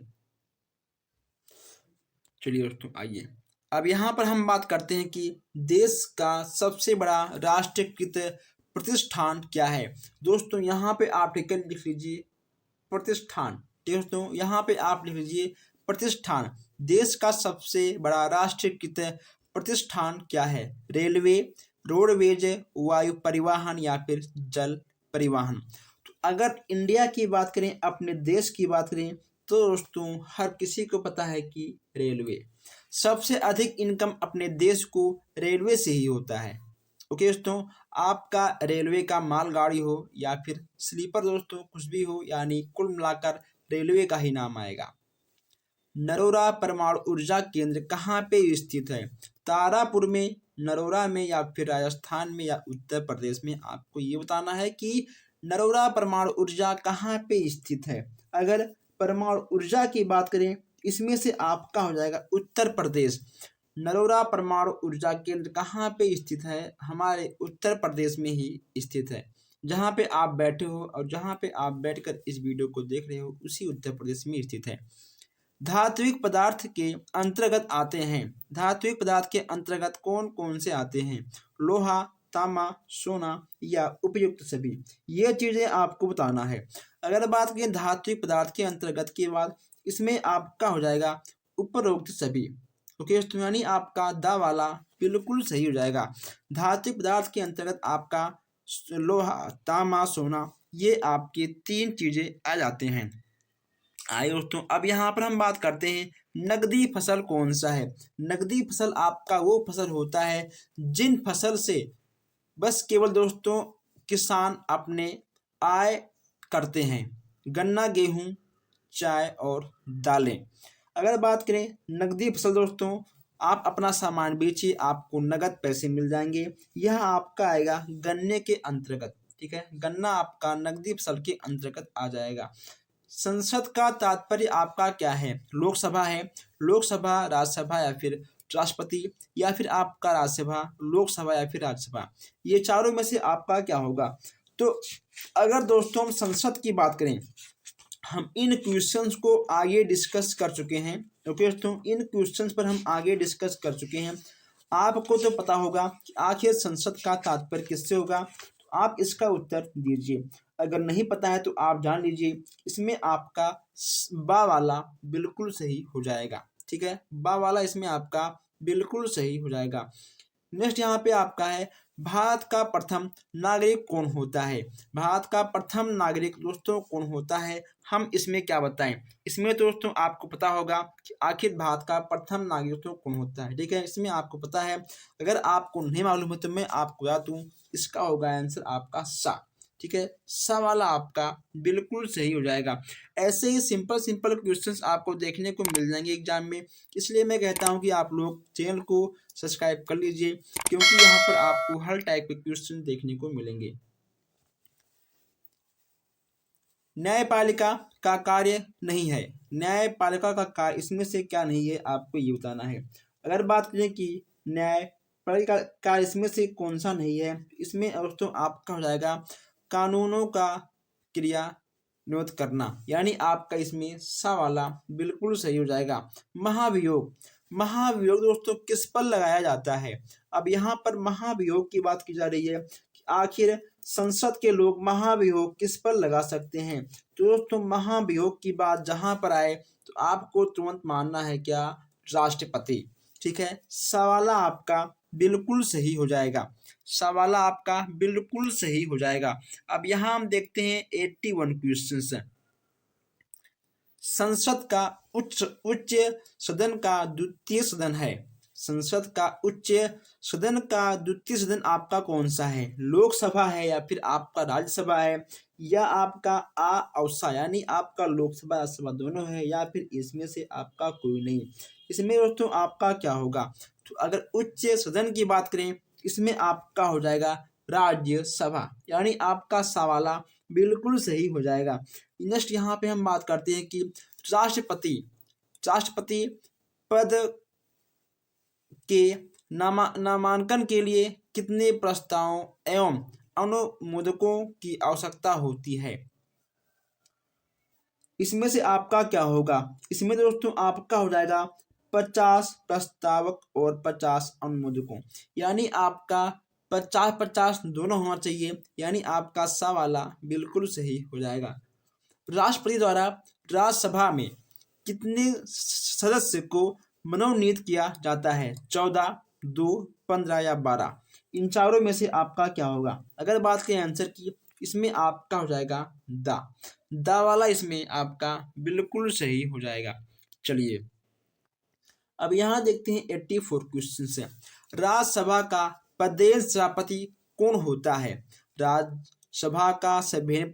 चलिए दोस्तों आइए, अब यहाँ पर हम बात करते हैं कि देश का सबसे बड़ा राष्ट्रीयकृत प्रतिष्ठान क्या है। दोस्तों यहाँ पे आप लिख लीजिए प्रतिष्ठान, ठीक है दोस्तों, यहाँ पे आप लिख लीजिए प्रतिष्ठान। देश का सबसे बड़ा राष्ट्रीयकृत प्रतिष्ठान क्या है? रेलवे, रोडवेज, वायु परिवहन या फिर जल परिवहन? तो अगर इंडिया की बात करें, अपने देश की बात करें, तो दोस्तों हर किसी को पता है कि रेलवे सबसे अधिक इनकम अपने देश को रेलवे से ही होता है। ओके दोस्तों, आपका रेलवे का मालगाड़ी हो या फिर स्लीपर दोस्तों कुछ भी हो, यानी कुल मिलाकर रेलवे का ही नाम आएगा। नरोरा परमाणु ऊर्जा केंद्र कहाँ पे स्थित है? तारापुर में, नरोरा में या फिर राजस्थान में या उत्तर प्रदेश में? आपको ये बताना है कि नरोरा परमाणु ऊर्जा कहाँ पे स्थित है। अगर परमाणु ऊर्जा की बात करें, इसमें से आपका हो जाएगा उत्तर प्रदेश। नरोरा परमाणु ऊर्जा केंद्र कहाँ पे स्थित है? हमारे उत्तर प्रदेश में ही स्थित है। जहाँ पे आप बैठे हो और जहाँ पे आप बैठकर इस वीडियो को देख रहे हो, उसी उत्तर प्रदेश में स्थित है। धात्विक पदार्थ के अंतर्गत आते हैं, धात्विक पदार्थ के अंतर्गत कौन कौन से आते हैं? लोहा, तांबा, सोना या उपयुक्त सभी? ये चीज़ें आपको बताना है। अगर बात करें धात्विक पदार्थ के अंतर्गत के बाद, इसमें आपका हो जाएगा उपरोक्त सभी। ओके दोस्तों, यानी आपका दा वाला बिल्कुल सही हो जाएगा। धात्विक पदार्थ के अंतर्गत आपका लोहा, तांबा, सोना, ये आपके 3 चीज़ें आ जाते हैं। आइए दोस्तों, अब यहाँ पर हम बात करते हैं नकदी फसल कौन सा है। नकदी फसल आपका वो फसल होता है जिन फसल से बस केवल दोस्तों किसान अपने आय करते हैं। गन्ना, गेहूं, चाय और दालें। अगर बात करें नकदी फसल दोस्तों, आप अपना सामान बेचिए, आपको नगद पैसे मिल जाएंगे। यह आपका आएगा गन्ने के अंतर्गत। ठीक है, गन्ना आपका नकदी फसल के अंतर्गत आ जाएगा। संसद का तात्पर्य आपका क्या है? लोकसभा है। लोकसभा, राज्यसभा या फिर राष्ट्रपति, या फिर आपका राज्यसभा, लोकसभा या फिर राज्यसभा, ये चारों में से आपका क्या होगा? तो अगर दोस्तों हम संसद की बात करें, हम इन क्वेश्चंस को आगे डिस्कस कर चुके हैं। ओके दोस्तों, इन क्वेश्चंस पर हम आगे डिस्कस कर चुके हैं। आपको तो पता होगा कि आखिर संसद का तात्पर्य किससे होगा, तो आप इसका उत्तर दीजिए। अगर नहीं पता है तो आप जान लीजिए, इसमें आपका बा वाला बिल्कुल सही हो जाएगा। ठीक है, बा वाला इसमें आपका बिल्कुल सही हो जाएगा। नेक्स्ट यहाँ पे आपका है भारत का प्रथम नागरिक कौन होता है? भारत का प्रथम नागरिक दोस्तों कौन होता है, हम इसमें क्या बताएं? इसमें दोस्तों आपको पता होगा कि आखिर भारत का प्रथम नागरिक दोस्तों कौन होता है। ठीक है, इसमें आपको पता है। अगर आपको नहीं मालूम है तो मैं आपको बता दूं, इसका होगा आंसर आपका सा। ठीक है, सा वाला आपका बिल्कुल सही हो जाएगा। ऐसे ही सिंपल सिंपल क्वेश्चंस आपको देखने को मिल जाएंगे एग्जाम में, इसलिए मैं कहता हूं कि आप लोग चैनल को सब्सक्राइब कर लीजिए, क्योंकि यहाँ पर आपको हर टाइप के क्वेश्चन देखने को मिलेंगे। न्यायपालिका का कार्य नहीं है। न्यायपालिका का कार्य इसमें से क्या नहीं है, आपको ये बताना है। अगर बात करें कि न्यायपालिका का कार्य इसमें से कौन सा नहीं है, इसमें दोस्तों आपका हो जाएगा कानूनों का क्रियान्वित करना, यानी आपका इसमें सा वाला बिल्कुल सही हो जाएगा। महाभियोग, महाभियोग दोस्तों किस पर लगाया जाता है? अब यहाँ पर महाभियोग की बात की जा रही है कि आखिर संसद के लोग महाभियोग किस पर लगा सकते हैं। तो दोस्तों महाभियोग की बात जहां पर आए तो आपको तुरंत मानना है क्या? राष्ट्रपति। ठीक है, सवाला आपका बिल्कुल सही हो जाएगा। सवाला आपका बिल्कुल सही हो जाएगा। अब यहाँ हम देखते हैं 81 क्वेश्चन। संसद का उच्च सदन का द्वितीय सदन है। संसद का उच्च सदन का द्वितीय सदन आपका कौन सा है? लोकसभा है या फिर आपका राज्यसभा है, या आपका आ और सा, यानी आपका लोकसभा राज्यसभा दोनों है, या फिर इसमें से आपका कोई नहीं। इसमें दोस्तों आपका क्या होगा? तो अगर उच्च सदन की बात करें, इसमें आपका हो जाएगा राज्यसभा, यानी आपका सवाला बिल्कुल सही हो जाएगा। नेक्स्ट यहाँ पे हम बात करते हैं कि राष्ट्रपति, राष्ट्रपति पद के नामांकन के लिए कितने प्रस्तावों एवं अनुमोदकों की आवश्यकता होती है? इसमें से आपका क्या होगा? इसमें दोस्तों आपका हो जाएगा 50 प्रस्तावक और 50 अनुमोदकों, यानी आपका 50-50 दोनों होना चाहिए, यानी आपका सा वाला बिल्कुल सही हो जाएगा। राष्ट्रपति द्वारा राज्यसभा में कितने सदस्य को मनोनीत किया जाता है? 14, 2, 15 या 12? इन चारों में से आपका क्या होगा? अगर बात करें आंसर की, इसमें आपका हो जाएगा दा वाला इसमें आपका बिल्कुल सही हो जाएगा। चलिए अब यहाँ देखते हैं 84 क्वेश्चन से। राज्यसभा का प्रदेश सभापति कौन होता है? राज्यसभा का सभ्य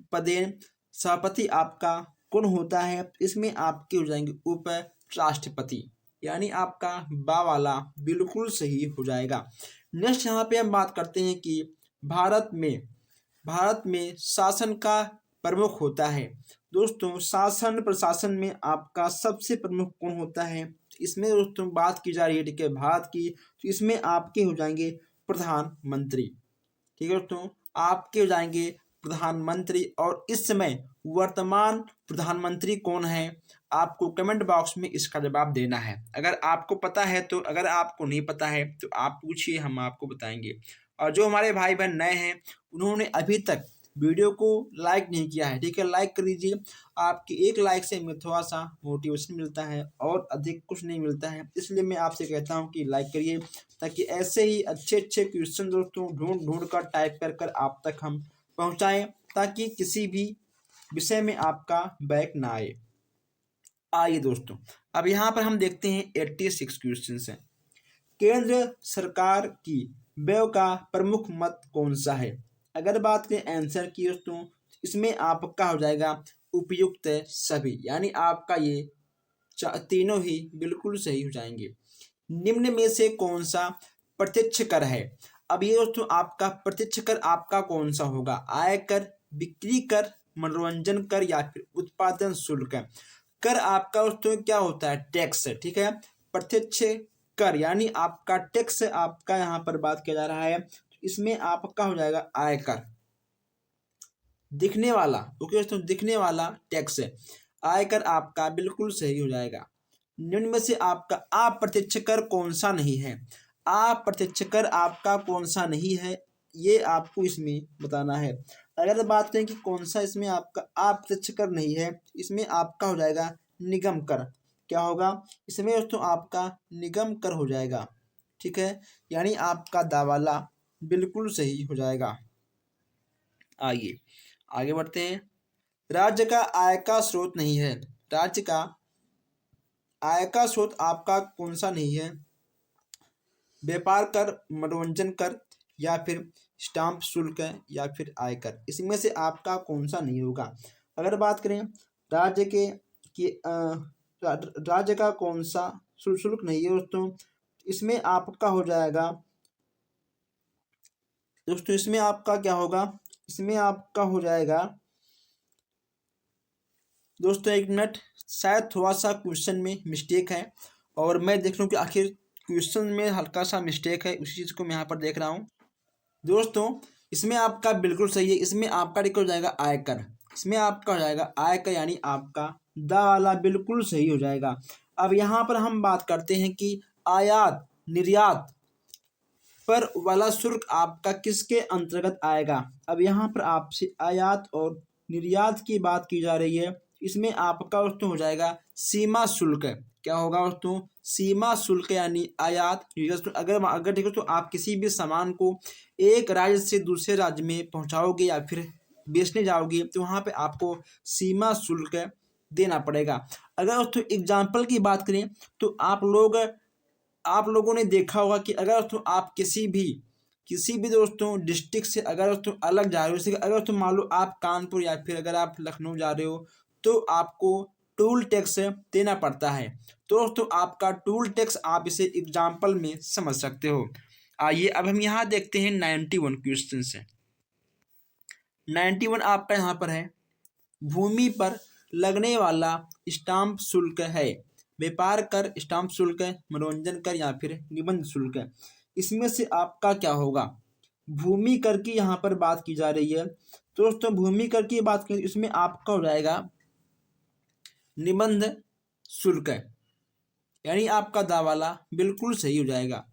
प्रदेश सभापति आपका कौन होता है? इसमें आपके हो जाएंगे उप राष्ट्रपति, यानी आपका बा वाला बिल्कुल सही हो जाएगा। नेक्स्ट यहाँ पे हम बात करते हैं कि भारत में शासन का प्रमुख होता है। दोस्तों शासन प्रशासन में आपका सबसे प्रमुख कौन होता है? इसमें दोस्तों बात की जा रही है, ठीक है, भारत की, तो इसमें आपके हो जाएंगे प्रधानमंत्री। ठीक है दोस्तों, आपके हो जाएंगे प्रधानमंत्री। और इस समय वर्तमान प्रधानमंत्री कौन है? आपको कमेंट बॉक्स में इसका जवाब देना है। अगर आपको पता है तो, अगर आपको नहीं पता है तो आप पूछिए, हम आपको बताएंगे। और जो हमारे भाई बहन नए हैं, उन्होंने अभी तक वीडियो को लाइक नहीं किया है, ठीक है, लाइक कर दीजिए। आपके एक लाइक से हमें थोड़ा सा मोटिवेशन मिलता है और अधिक कुछ नहीं मिलता है, इसलिए मैं आपसे कहता हूं कि लाइक करिए, ताकि ऐसे ही अच्छे अच्छे क्वेश्चन दोस्तों ढूंढ ढूंढ कर टाइप कर कर आप तक हम पहुंचाएं, ताकि किसी भी विषय में आपका बैक ना आए। आइए दोस्तों, अब यहाँ पर हम देखते हैं 86 क्वेश्चन हैं। केंद्र सरकार की व्यय का प्रमुख मत कौन सा है? अगर बात करें आंसर की दोस्तों, इसमें आपका हो जाएगा उपयुक्त सभी, यानी आपका ये तीनों ही बिल्कुल सही हो जाएंगे। निम्न में से कौन सा प्रत्यक्ष कर है? अब ये दोस्तों आपका प्रत्यक्ष कर आपका कौन सा होगा? आयकर, बिक्री कर, मनोरंजन कर या फिर उत्पादन शुल्क? कर आपका दोस्तों क्या होता है? टैक्स, ठीक है। प्रत्यक्ष कर यानी आपका टैक्स आपका यहाँ पर बात किया जा रहा है, इसमें आपका हो जाएगा आयकर। दिखने वाला, ओके दोस्तों, दिखने वाला टैक्स आयकर आपका बिल्कुल सही हो जाएगा। निम्न में से आपका अप्रत्यक्ष कर कौन सा नहीं है? अप्रत्यक्ष कर आपका कौन सा नहीं है, ये आपको इसमें बताना है। अगर बात करें कि कौन सा इसमें आपका अप्रत्यक्ष कर नहीं है, इसमें आपका हो जाएगा निगम कर। क्या होगा इसमें दोस्तों? आपका निगम कर हो जाएगा, ठीक है, यानी आपका दावाला बिल्कुल सही हो जाएगा। आइए आगे बढ़ते हैं। राज्य का आय का स्रोत नहीं है, राज्य का आय का स्रोत आपका कौन सा नहीं है? व्यापार कर, मनोरंजन कर या फिर स्टाम्प शुल्क या फिर आयकर, इसमें से आपका कौन सा नहीं होगा? अगर बात करें राज्य के कि राज्य का कौन सा शुल्क नहीं है दोस्तों, इसमें आपका हो जाएगा दोस्तों, इसमें आपका क्या होगा? इसमें आपका हो जाएगा दोस्तों, एक मिनट, शायद थोड़ा सा क्वेश्चन में मिस्टेक है और मैं देख लूँ कि आखिर क्वेश्चन में हल्का सा मिस्टेक है, उसी चीज़ को मैं यहाँ पर देख रहा हूँ दोस्तों। इसमें आपका बिल्कुल सही है, इसमें आपका हो जाएगा आयकर, इसमें आपका हो जाएगा आयकर, यानी आपका दा वाला बिल्कुल सही हो जाएगा। अब यहाँ पर हम बात करते हैं कि आयात निर्यात पर वाला शुल्क आपका किसके अंतर्गत आएगा? अब यहाँ पर आपसे आयात और निर्यात की बात की जा रही है, इसमें आपका दोस्तों हो जाएगा सीमा शुल्क। क्या होगा दोस्तों? सीमा शुल्क, यानी आयात अगर अगर देखो तो आप किसी भी सामान को एक राज्य से दूसरे राज्य में पहुंचाओगे या फिर बेचने जाओगे, तो वहाँ पे आपको सीमा शुल्क देना पड़ेगा। अगर दोस्तों एग्जाम्पल की बात करें तो आप लोगों ने देखा होगा कि अगर दोस्तों आप किसी भी दोस्तों डिस्ट्रिक्ट से अगर दोस्तों अलग जा रहे हो, जैसे अगर दोस्तों मान लो आप कानपुर या फिर अगर आप लखनऊ जा रहे हो, तो आपको टोल टैक्स देना पड़ता है। तो दोस्तों आपका टोल टैक्स आप इसे एग्जाम्पल में समझ सकते हो। आइए अब हम यहाँ देखते हैं 91 क्वेश्चन से। 91 आपका यहाँ पर है, भूमि पर लगने वाला स्टाम्प शुल्क है, व्यापार कर, स्टाम्प शुल्क, मनोरंजन कर या फिर निबंध शुल्क, इसमें से आपका क्या होगा? भूमि कर की यहाँ पर बात की जा रही है, तो दोस्तों भूमि कर की बात करें, इसमें आपका हो जाएगा निबंध शुल्क, यानी आपका दावाला बिल्कुल सही हो जाएगा।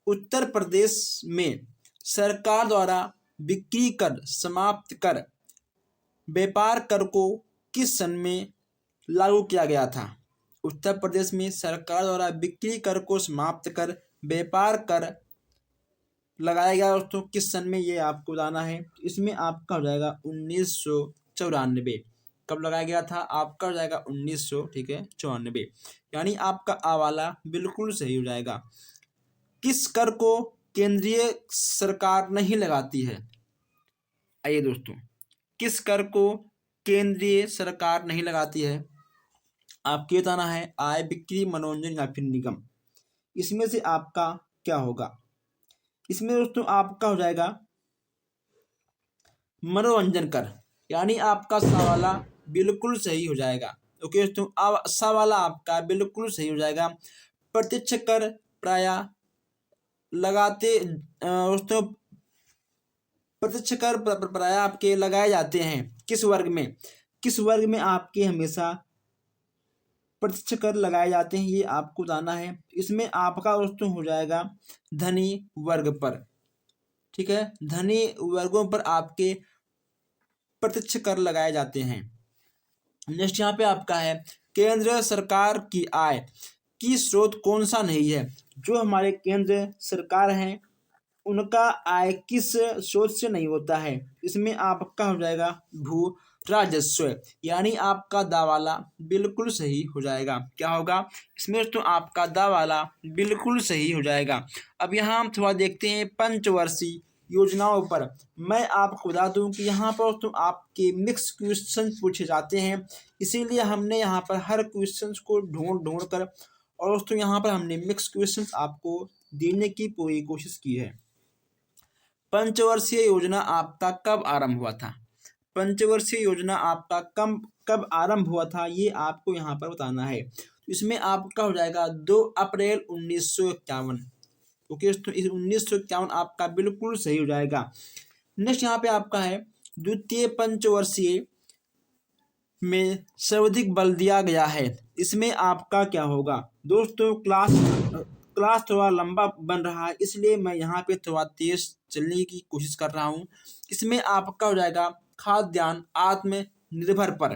उत्तर प्रदेश में सरकार द्वारा बिक्री कर समाप्त कर व्यापार कर को किस सन में लागू किया गया था? उत्तर प्रदेश में सरकार द्वारा बिक्री कर को समाप्त कर व्यापार कर लगाया गया दोस्तों, किस सन में, ये आपको बताना है। इसमें आपका हो जाएगा 1994। कब लगाया गया था? आपका हो जाएगा 1900, ठीक है, 94, यानी आपका आवाला बिल्कुल सही हो जाएगा। किस कर को केंद्रीय सरकार नहीं लगाती है? आइए दोस्तों, किस कर को केंद्रीय सरकार नहीं लगाती है? आपको बताना है आय, बिक्री, मनोरंजन या फिर निगम, इसमें से आपका क्या होगा? इसमें दोस्तों आपका हो जाएगा मनोरंजन कर, यानी आपका सवाला बिल्कुल सही हो जाएगा। ओके दोस्तों, अब सवाला आपका बिल्कुल सही हो जाएगा। प्रत्यक्ष कर प्राय लगाते दोस्तों, प्रत्यक्ष कर प्राय आपके लगाए जाते हैं किस वर्ग में? किस वर्ग में आपके हमेशा प्रत्यक्ष कर लगाए जाते हैं, ये आपको बताना है। इसमें आपका दोस्तों हो जाएगा धनी वर्ग पर, ठीक है, धनी वर्गों पर आपके प्रत्यक्ष कर लगाए जाते हैं। नेक्स्ट यहाँ पे आपका है केंद्र सरकार की आय की स्रोत कौन सा नहीं है। जो हमारे केंद्र सरकार हैं उनका आय किस स्रोत से नहीं होता है। इसमें आपका हो जाएगा भू राजस्व, यानी आपका दावाला बिल्कुल सही हो जाएगा। क्या होगा इसमें तो आपका दावाला बिल्कुल सही हो जाएगा। अब यहाँ हम थोड़ा देखते हैं पंचवर्षीय योजनाओं पर। मैं आपको बता दूं कि यहाँ पर तो आपके मिक्स क्वेश्चन पूछे जाते हैं, इसीलिए हमने यहाँ पर हर क्वेश्चन को ढूंढ कर और दोस्तों यहाँ पर हमने मिक्स क्वेश्चन आपको देने की पूरी कोशिश की है। पंचवर्षीय योजना आपका कब आरंभ हुआ था। पंचवर्षीय योजना आपका कब आरंभ हुआ था ये आपको यहाँ पर बताना है। तो इसमें आपका हो जाएगा 2 अप्रैल 1951। ओके तो 1951 आपका बिल्कुल सही हो जाएगा। नेक्स्ट यहाँ पे आपका है द्वितीय पंचवर्षीय में सर्वाधिक बल दिया गया है। इसमें आपका क्या होगा दोस्तों, क्लास थोड़ा लंबा बन रहा है इसलिए मैं यहाँ पे थोड़ा तेज चलने की कोशिश कर रहा हूँ। इसमें आपका हो जाएगा खाद्यान्न आत्मनिर्भर पर।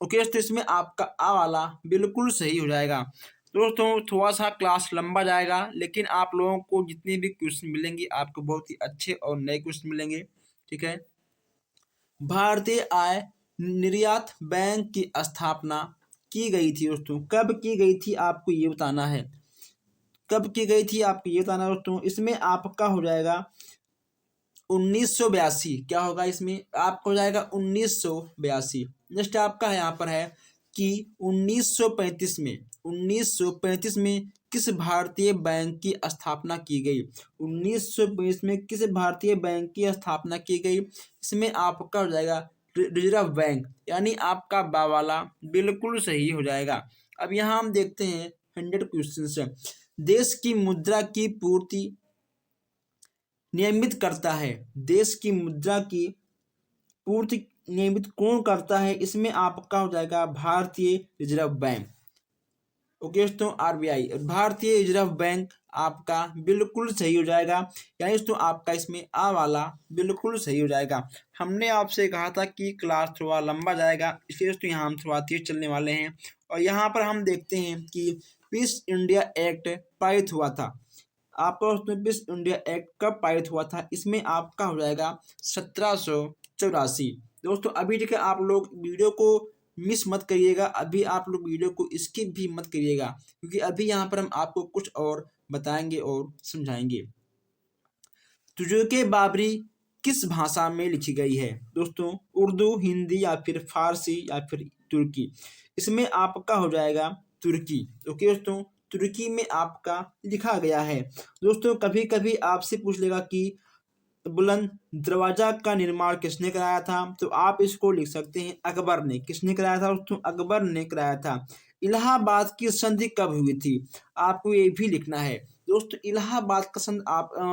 ओके तो इसमें आपका आ वाला बिल्कुल सही हो जाएगा। दोस्तों थोड़ा सा क्लास लंबा जाएगा लेकिन आप लोगों को जितने भी क्वेश्चन मिलेंगे आपको बहुत ही अच्छे और नए क्वेश्चन मिलेंगे। ठीक है। भारतीय आय निर्यात बैंक की स्थापना की गई थी दोस्तों, कब की गई थी आपको ये बताना है। कब की गई थी आपको ये बताना दोस्तों। इसमें आपका हो जाएगा 1982। क्या होगा इसमें आपका हो जाएगा 1982। नेक्स्ट आपका है यहाँ पर है कि 1935 में किस भारतीय बैंक की स्थापना की गई। 1935 में किस भारतीय बैंक की स्थापना की गई। इसमें आपका हो जाएगा रिजर्व बैंक, यानी आपका बावाला बिल्कुल सही हो जाएगा। अब यहाँ हम देखते हैं 100 क्वेश्चन। देश की मुद्रा की पूर्ति नियमित करता है। देश की मुद्रा की पूर्ति नियमित कौन करता है। इसमें आपका हो जाएगा भारतीय रिजर्व बैंक। ओके दोस्तों आरबीआई, भारतीय रिजर्व बैंक आपका बिल्कुल सही हो जाएगा, यानी दोस्तों आपका इसमें आ वाला बिल्कुल सही हो जाएगा। हमने आपसे कहा था कि क्लास थोड़ा लंबा जाएगा इसलिए दोस्तों यहाँ हम थोड़ा तेज चलने वाले हैं। और यहाँ पर हम देखते हैं कि पीस इंडिया एक्ट पारित हुआ था। आपका दोस्तों पीस इंडिया एक्ट कब पारित हुआ था। इसमें आपका हो जाएगा 1784। दोस्तों अभी ठीक है, आप लोग वीडियो को मिस मत करिएगा, अभी आप लोग वीडियो को स्किप भी मत करिएगा क्योंकि अभी यहाँ पर हम आपको कुछ और बताएंगे और समझाएंगे। तुजुके बाबरी किस भाषा में लिखी गई है दोस्तों, उर्दू, हिंदी या फिर फारसी या फिर तुर्की। इसमें आपका हो जाएगा तुर्की। ओके दोस्तों तुर्की में आपका लिखा गया है। दोस्तों कभी कभी आपसे पूछ लेगा कि बुलंद दरवाजा का निर्माण किसने कराया था, तो आप इसको लिख सकते हैं अकबर ने। किसने कराया था दोस्तों, अकबर ने कराया था। इलाहाबाद की संधि कब हुई थी, आपको ये भी लिखना है दोस्तों। इलाहाबाद का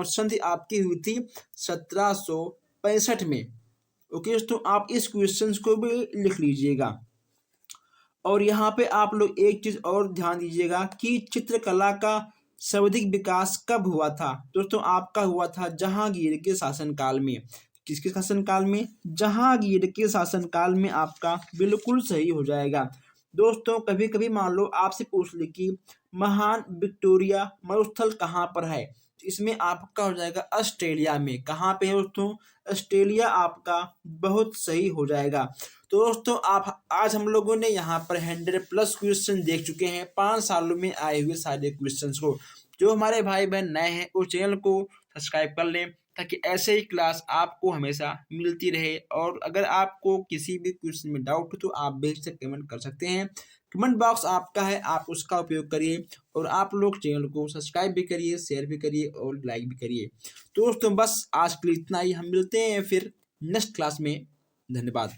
संधि आपकी हुई थी 1765 में। ओके दोस्तों आप इस क्वेश्चन को भी लिख लीजिएगा। और यहाँ पे आप लोग एक चीज और ध्यान दीजिएगा कि चित्रकला का सर्वाधिक विकास कब हुआ था दोस्तों, आपका हुआ था जहांगीर के शासनकाल में। किसके शासनकाल में, जहांगीर के शासनकाल में आपका बिल्कुल सही हो जाएगा। दोस्तों कभी कभी मान लो आपसे पूछ ले कि महान विक्टोरिया मरुस्थल कहाँ पर है, इसमें आपका हो जाएगा ऑस्ट्रेलिया में। कहाँ पे है दोस्तों, ऑस्ट्रेलिया आपका बहुत सही हो जाएगा। तो दोस्तों आप आज हम लोगों ने यहाँ पर 100+ क्वेश्चन देख चुके हैं 5 सालों में आए हुए सारे क्वेश्चंस को। जो हमारे भाई बहन नए हैं वो चैनल को सब्सक्राइब कर लें ताकि ऐसे ही क्लास आपको हमेशा मिलती रहे। और अगर आपको किसी भी क्वेश्चन में डाउट हो तो आप बेशक कमेंट कर सकते हैं। कमेंट बॉक्स आपका है, आप उसका उपयोग करिए और आप लोग चैनल को सब्सक्राइब भी करिए, शेयर भी करिए और लाइक भी करिए। तो दोस्तों बस आज के लिए इतना ही, हम मिलते हैं फिर नेक्स्ट क्लास में। धन्यवाद।